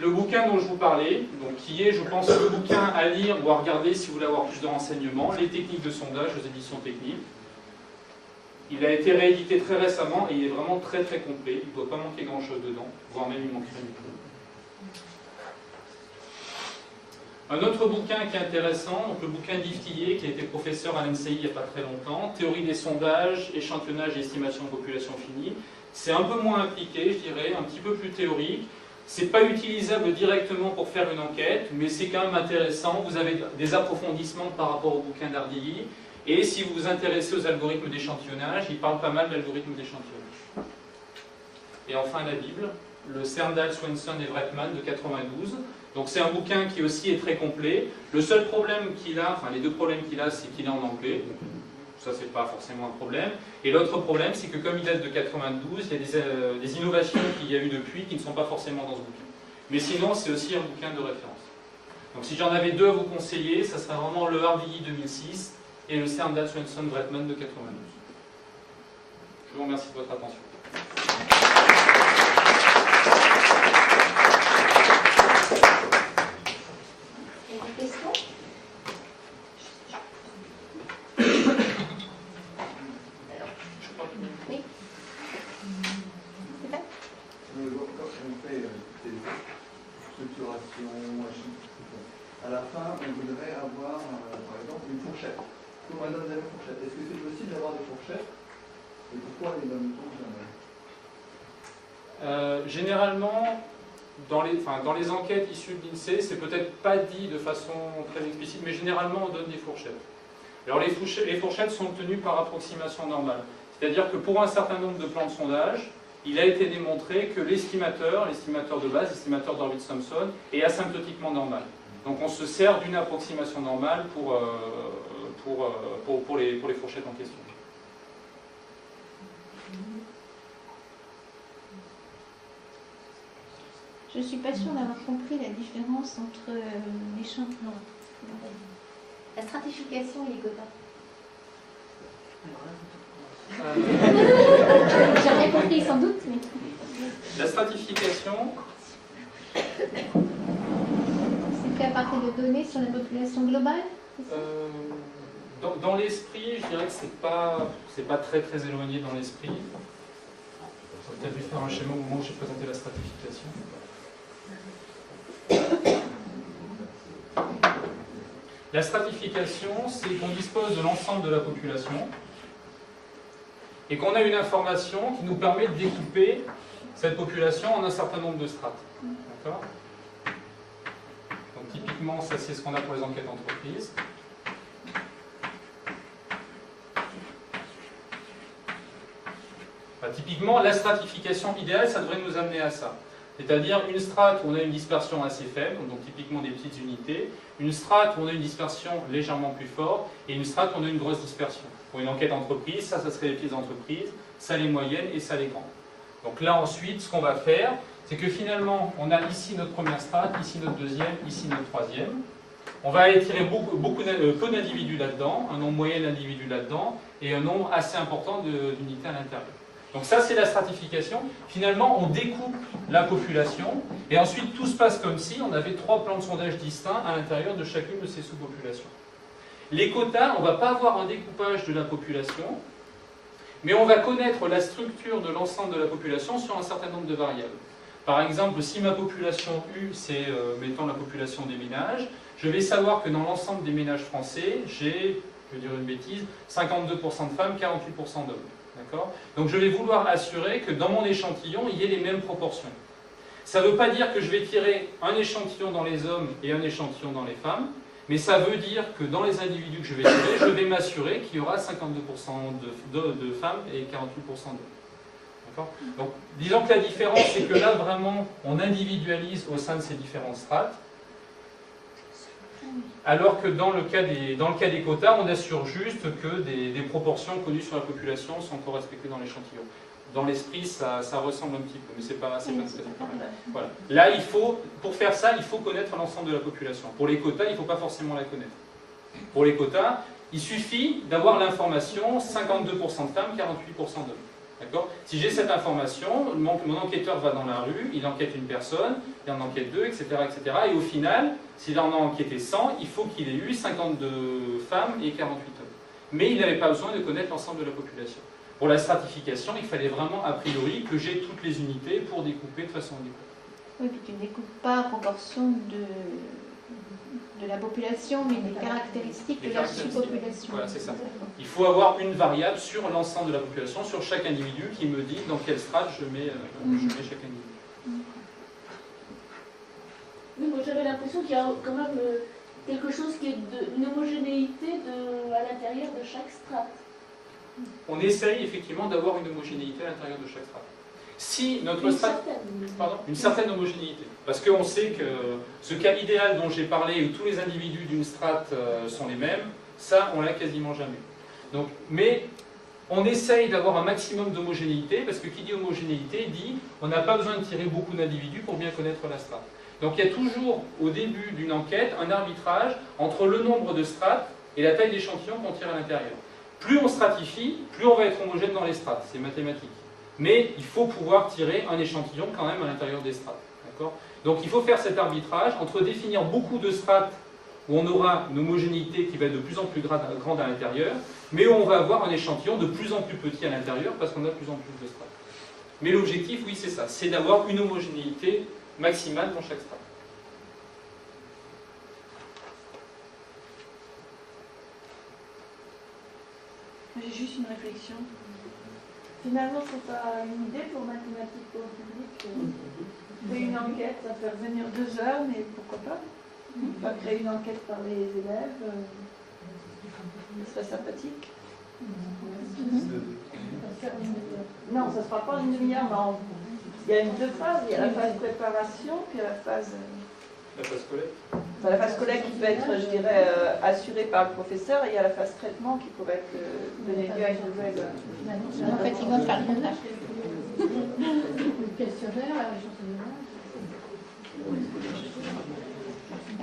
Le bouquin dont je vous parlais, donc, qui est, je pense, le bouquin à lire ou à regarder si vous voulez avoir plus de renseignements, Les techniques de sondage aux éditions techniques. Il a été réédité très récemment et il est vraiment très très complet. Il ne doit pas manquer grand chose dedans, voire même il manquerait du tout. Un autre bouquin qui est intéressant, donc le bouquin d'Yves Tillet, qui a été professeur à l'ENSAI il n'y a pas très longtemps, Théorie des sondages, échantillonnage et estimation de population finie. C'est un peu moins appliqué, je dirais, un petit peu plus théorique. C'est pas utilisable directement pour faire une enquête, mais c'est quand même intéressant. Vous avez des approfondissements par rapport au bouquin d'Ardilly. Et si vous vous intéressez aux algorithmes d'échantillonnage, il parle pas mal d'algorithmes d'échantillonnage. Et enfin la Bible, le Serndal, Swenson et Bretman de 92. Donc c'est un bouquin qui aussi est très complet. Le seul problème qu'il a, enfin les deux problèmes qu'il a, c'est qu'il est en anglais. Ça, c'est pas forcément un problème. Et l'autre problème, c'est que comme il date de 92, il y a des innovations qu'il y a eu depuis qui ne sont pas forcément dans ce bouquin. Mais sinon, c'est aussi un bouquin de référence. Donc si j'en avais deux à vous conseiller, ça serait vraiment le Ardilly 2006 et le Serndal, Swenson, Bretman de 92. Je vous remercie de votre attention. Il y a des questions? Oui. C'est fait? Quand on fait des structurations, à la fin, on voudrait avoir, par exemple, une fourchette. Comment on donne la fourchette? Est-ce que c'est possible d'avoir des fourchettes? Et pourquoi les donne-t-on jamais? Généralement, dans les enquêtes issues de l'INSEE, c'est peut-être pas dit de façon très explicite, mais généralement on donne des fourchettes. Alors les fourchettes sont obtenues par approximation normale. C'est-à-dire que pour un certain nombre de plans de sondage, il a été démontré que l'estimateur de base, l'estimateur d'Horvitz-Thompson, est asymptotiquement normal. Donc on se sert d'une approximation normale pour les fourchettes en question. Je ne suis pas sûre d'avoir compris la différence entre l'échantillon. La stratification et les quotas. J'ai rien compris sans doute, mais... La stratification, c'est fait à partir de données sur la population globale, c'est ça? dans l'esprit, je dirais que c'est pas très très éloigné dans l'esprit. J'aurais peut-être dû faire un schéma au moment où j'ai présenté la stratification. La stratification, c'est qu'on dispose de l'ensemble de la population et qu'on a une information qui nous permet de découper cette population en un certain nombre de strates. D'accord ? typiquement, ça c'est ce qu'on a pour les enquêtes d'entreprise. Typiquement, la stratification idéale, ça devrait nous amener à ça. C'est-à-dire une strate où on a une dispersion assez faible, donc typiquement des petites unités, une strate où on a une dispersion légèrement plus forte, et une strate où on a une grosse dispersion. Pour une enquête d'entreprise, ça serait les petites entreprises, ça les moyennes et ça les grandes. Donc là ensuite, ce qu'on va faire, c'est que finalement, on a ici notre première strate, ici notre deuxième, ici notre troisième. On va aller tirer peu d'individus là-dedans, un nombre moyen d'individus là-dedans, et un nombre assez important d'unités à l'intérieur. Donc ça, c'est la stratification. Finalement, on découpe la population, et ensuite tout se passe comme si on avait 3 plans de sondage distincts à l'intérieur de chacune de ces sous-populations. Les quotas, on ne va pas avoir un découpage de la population, mais on va connaître la structure de l'ensemble de la population sur un certain nombre de variables. Par exemple, si ma population U, c'est, mettons, la population des ménages, je vais savoir que dans l'ensemble des ménages français, j'ai, je vais dire une bêtise, 52% de femmes, 48% d'hommes. D'accord ? Donc je vais vouloir assurer que dans mon échantillon, il y ait les mêmes proportions. Ça ne veut pas dire que je vais tirer un échantillon dans les hommes et un échantillon dans les femmes, mais ça veut dire que dans les individus que je vais tirer, je vais m'assurer qu'il y aura 52% de femmes et 48% d'hommes. D'accord ? Donc disons que la différence, c'est que là, vraiment, on individualise au sein de ces différentes strates, alors que dans le cas des quotas, on assure juste que des proportions connues sur la population sont encore respectées dans l'échantillon. Dans l'esprit, ça ressemble un petit peu, mais c'est pas très pareil. Voilà. Là, pour faire ça, il faut connaître l'ensemble de la population. Pour les quotas, il ne faut pas forcément la connaître. Pour les quotas, il suffit d'avoir l'information 52% de femmes, 48% d'hommes. D'accord ? Si j'ai cette information, mon enquêteur va dans la rue, il enquête une personne, il en enquête 2, etc., etc. Et au final, s'il en a enquêté 100, il faut qu'il ait eu 52 femmes et 48 hommes. Mais il n'avait pas besoin de connaître l'ensemble de la population. Pour la stratification, il fallait vraiment, a priori, que j'ai toutes les unités pour découper de façon découpée. Oui, puis tu ne découpes pas en proportion de la population, mais des caractéristiques de la sous-population. Voilà, c'est ça. Il faut avoir une variable sur l'ensemble de la population, sur chaque individu, qui me dit dans quelle strate je mets chaque individu. Oui, moi j'avais l'impression qu'il y a quand même quelque chose qui est une homogénéité à l'intérieur de chaque strate. On essaye effectivement d'avoir une homogénéité à l'intérieur de chaque strate. Si notre strate... Une certaine homogénéité. Parce qu'on sait que ce cas idéal dont j'ai parlé, où tous les individus d'une strate sont les mêmes, ça, on l'a quasiment jamais. Donc, mais on essaye d'avoir un maximum d'homogénéité, parce que qui dit homogénéité dit on n'a pas besoin de tirer beaucoup d'individus pour bien connaître la strate. Donc il y a toujours, au début d'une enquête, un arbitrage entre le nombre de strates et la taille d'échantillon qu'on tire à l'intérieur. Plus on stratifie, plus on va être homogène dans les strates, c'est mathématique. Mais il faut pouvoir tirer un échantillon quand même à l'intérieur des strates. Donc il faut faire cet arbitrage entre définir beaucoup de strates où on aura une homogénéité qui va être de plus en plus grande à l'intérieur, mais où on va avoir un échantillon de plus en plus petit à l'intérieur parce qu'on a de plus en plus de strates. Mais l'objectif, oui, c'est ça, c'est d'avoir une homogénéité maximale dans chaque strate. J'ai juste une réflexion. Finalement, c'est pas une idée pour mathématiques pour le public. On fait une enquête, ça fait revenir 2 heures, mais pourquoi pas? On va créer une enquête par les élèves. Ce serait sympathique. Non, ça ne sera pas une demi-heure. Il y a 2 phases. Il y a la phase préparation, puis la phase... La phase collecte. La phase collecte qui peut être, je dirais, assurée par le professeur, et il y a la phase traitement qui pourrait être donnée lieu à une nouvelle. En fait, ils vont faire le contraire.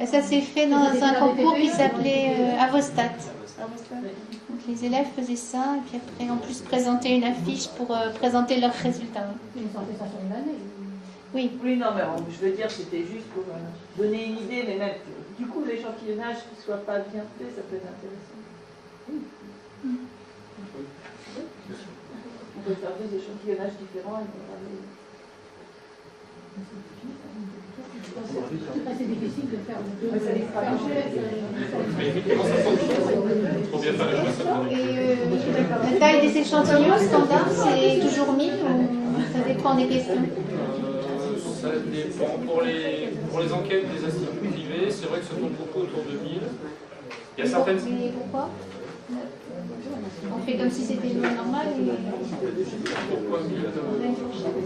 Ça s'est fait dans un concours qui s'appelait Avostat. Donc les élèves faisaient ça, et puis après, en plus, présentaient une affiche pour présenter leurs résultats. Ils ont fait ça sur une année. Oui. Oui, non, mais je veux dire, c'était juste pour donner une idée, mais même, du coup, l'échantillonnage qui ne soit pas bien fait, ça peut être intéressant. On peut faire 2 échantillonnages différents et comparer. C'est difficile de faire Trop bien faire les choses. Et la taille des échantillons standard, c'est toujours 1000 ou ça dépend des questions? Ça dépend. Pour les enquêtes des instituts privés, c'est vrai que ça tourne beaucoup autour de 1000. Il y a certaines... Mais pourquoi? On fait comme si c'était normal et... Pourquoi 1000 on a une fourchette.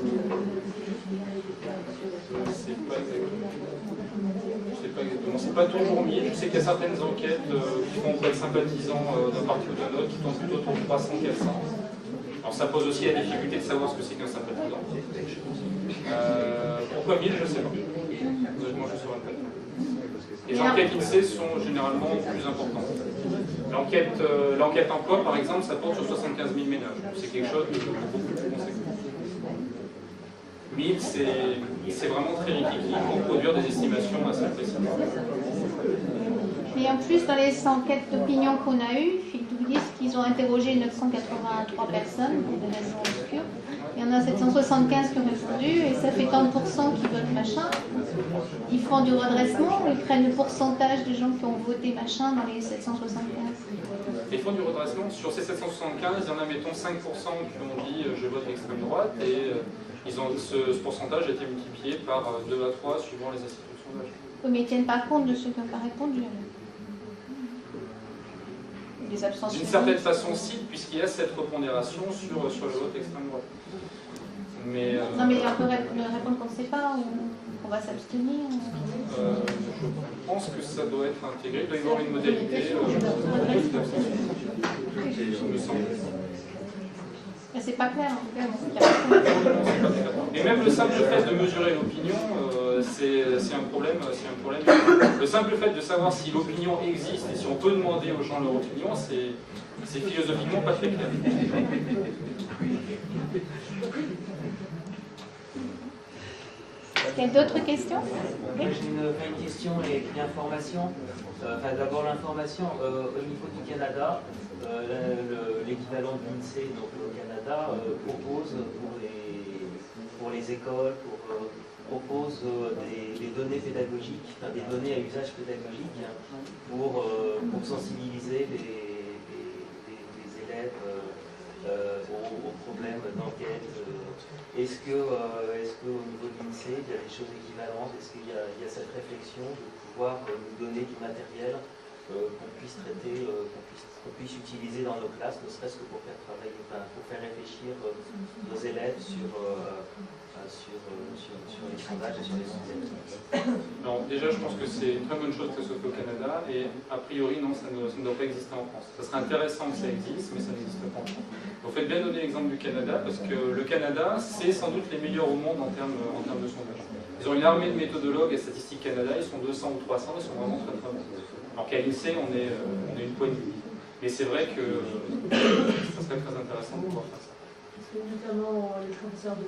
C'est pas toujours 1000. Je sais qu'il y a certaines enquêtes qui font auprès de sympathisants d'un parti ou d'un autre qui tournent plutôt autour de 300, 400. Alors ça pose aussi la difficulté de savoir ce que c'est qu'un sympathisant. Pourquoi 1000, je ne sais pas. Honnêtement, je ne saurais pas. Les enquêtes INSEE sont généralement plus importantes. L'enquête emploi, par exemple, ça porte sur 75 000 ménages. C'est quelque chose de beaucoup plus conséquent. 1000, c'est vraiment très rikiki pour produire des estimations assez précises. Et en plus, dans les enquêtes d'opinion qu'on a eues, ils nous disent qu'ils ont interrogé 983 personnes pour des raisons obscures. Il y en a 775 qui ont répondu et ça fait tant de pourcents qui votent machin. Ils font du redressement, ils prennent le pourcentage de gens qui ont voté machin dans les 775. Ils font du redressement. Sur ces 775, il y en a, mettons, 5% qui ont dit je vote l'extrême droite et ce pourcentage a été multiplié par 2 à 3 suivant les instituts de sondage. Oui, mais ils ne tiennent pas compte de ceux qui n'ont pas répondu. Les abstentions. D'une certaine façon, si, puisqu'il y a cette repondération sur le vote extrême droite. Mais, non, mais on peut répondre qu'on ne sait pas ou qu'on va s'abstenir. Je pense que ça doit être intégré. Il doit y avoir une modalité. Il me semble. C'est pas clair en tout cas. Et même le simple fait de mesurer l'opinion, c'est un problème. Le simple fait de savoir si l'opinion existe et si on peut demander aux gens leur opinion, c'est philosophiquement pas très clair. Il y a d'autres questions? Moi j'ai une question et une information. D'abord l'information au niveau du Canada, l'équivalent de l'INSEE au Canada propose pour les écoles, propose des données pédagogiques, des données à usage pédagogique pour sensibiliser les élèves aux problèmes d'enquête. Est-ce qu'au niveau de l'INSEE, il y a des choses équivalentes? Est-ce qu'il y a cette réflexion de pouvoir nous donner du matériel qu'on puisse traiter, qu'on puisse utiliser dans nos classes, ne serait-ce que pour faire travailler, pour faire réfléchir nos élèves sur les sondages et sur les enquêtes? Alors déjà, je pense que c'est une très bonne chose que ça soit fait au Canada, et a priori, non, ça ne doit pas exister en France. Ça serait intéressant que ça existe, mais ça n'existe pas en France. Vous faites bien donner l'exemple du Canada, parce que le Canada, c'est sans doute les meilleurs au monde en termes de sondage. Ils ont une armée de méthodologues à Statistique Canada, ils sont 200 ou 300, ils sont vraiment très très bons. Alors qu'à l'INSEE, on est une poignée. Mais c'est vrai que ça serait très intéressant de pouvoir faire ça. Parce que notamment les professeurs de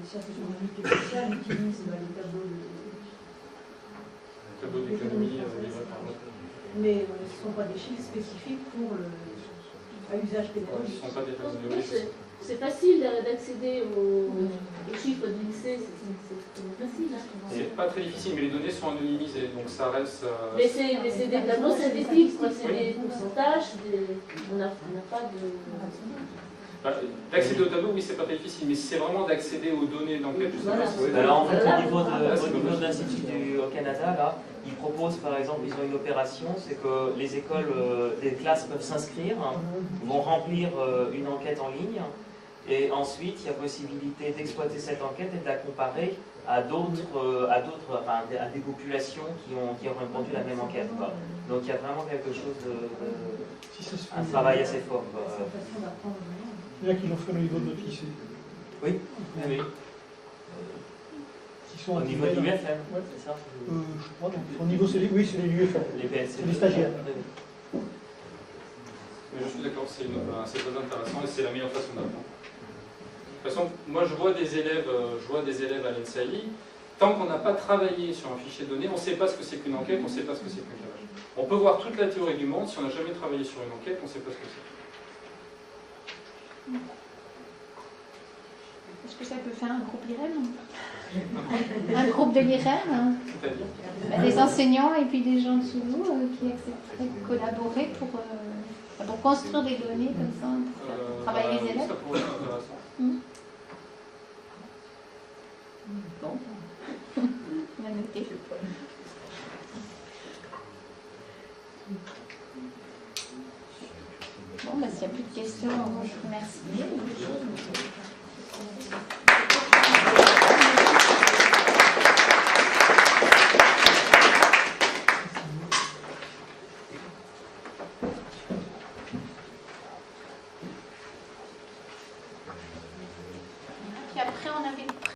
sciences économiques et sociales utilisent les tableaux d'économie livrés par l'autre. Mais ce ne sont pas des chiffres spécifiques pour à usage pédagogique. Ce ne sont pas des tableaux. C'est facile d'accéder aux chiffres de l'INSEE, c'est facile. Hein. C'est pas très difficile, mais les données sont anonymisées, donc ça reste... Mais c'est des tableaux synthétiques, c'est des pourcentages, on n'a pas de... D'accéder au tableau, oui, c'est pas très difficile, mais si c'est vraiment d'accéder aux données d'enquête, je sais pas si... Alors en fait, au niveau de l'Institut au Canada, là, ils proposent, par exemple, ils ont une opération, c'est que les écoles, les classes peuvent s'inscrire, vont remplir une enquête en ligne, et ensuite, il y a possibilité d'exploiter cette enquête et de la comparer à des populations qui ont répondu à la même enquête. Quoi. Donc il y a vraiment quelque chose un travail assez fort. C'est là qu'ils l'ont fait au niveau de notre lycée. Oui. Qui sont au niveau de l'UFM, ouais. C'est ça je crois, donc au niveau, c'est les UFM. C'est les stagiaires. Mais je suis d'accord, c'est très intéressant et c'est la meilleure façon d'apprendre. De toute façon, moi je vois des élèves à l'ENSAI, tant qu'on n'a pas travaillé sur un fichier de données, on ne sait pas ce que c'est qu'une enquête, on ne sait pas ce que c'est qu'un carrage. On peut voir toute la théorie du monde, si on n'a jamais travaillé sur une enquête, on ne sait pas ce que c'est. Est-ce que ça peut faire un groupe IREM? Un groupe de l'IREM? Des enseignants et puis des gens de Toulouse qui accepteraient de collaborer pour construire des données comme ça, pour travailler les élèves. Ça pourrait être intéressant. Bon. va noter. Bon, bah, s'il n'y a plus de questions, je vous remercie.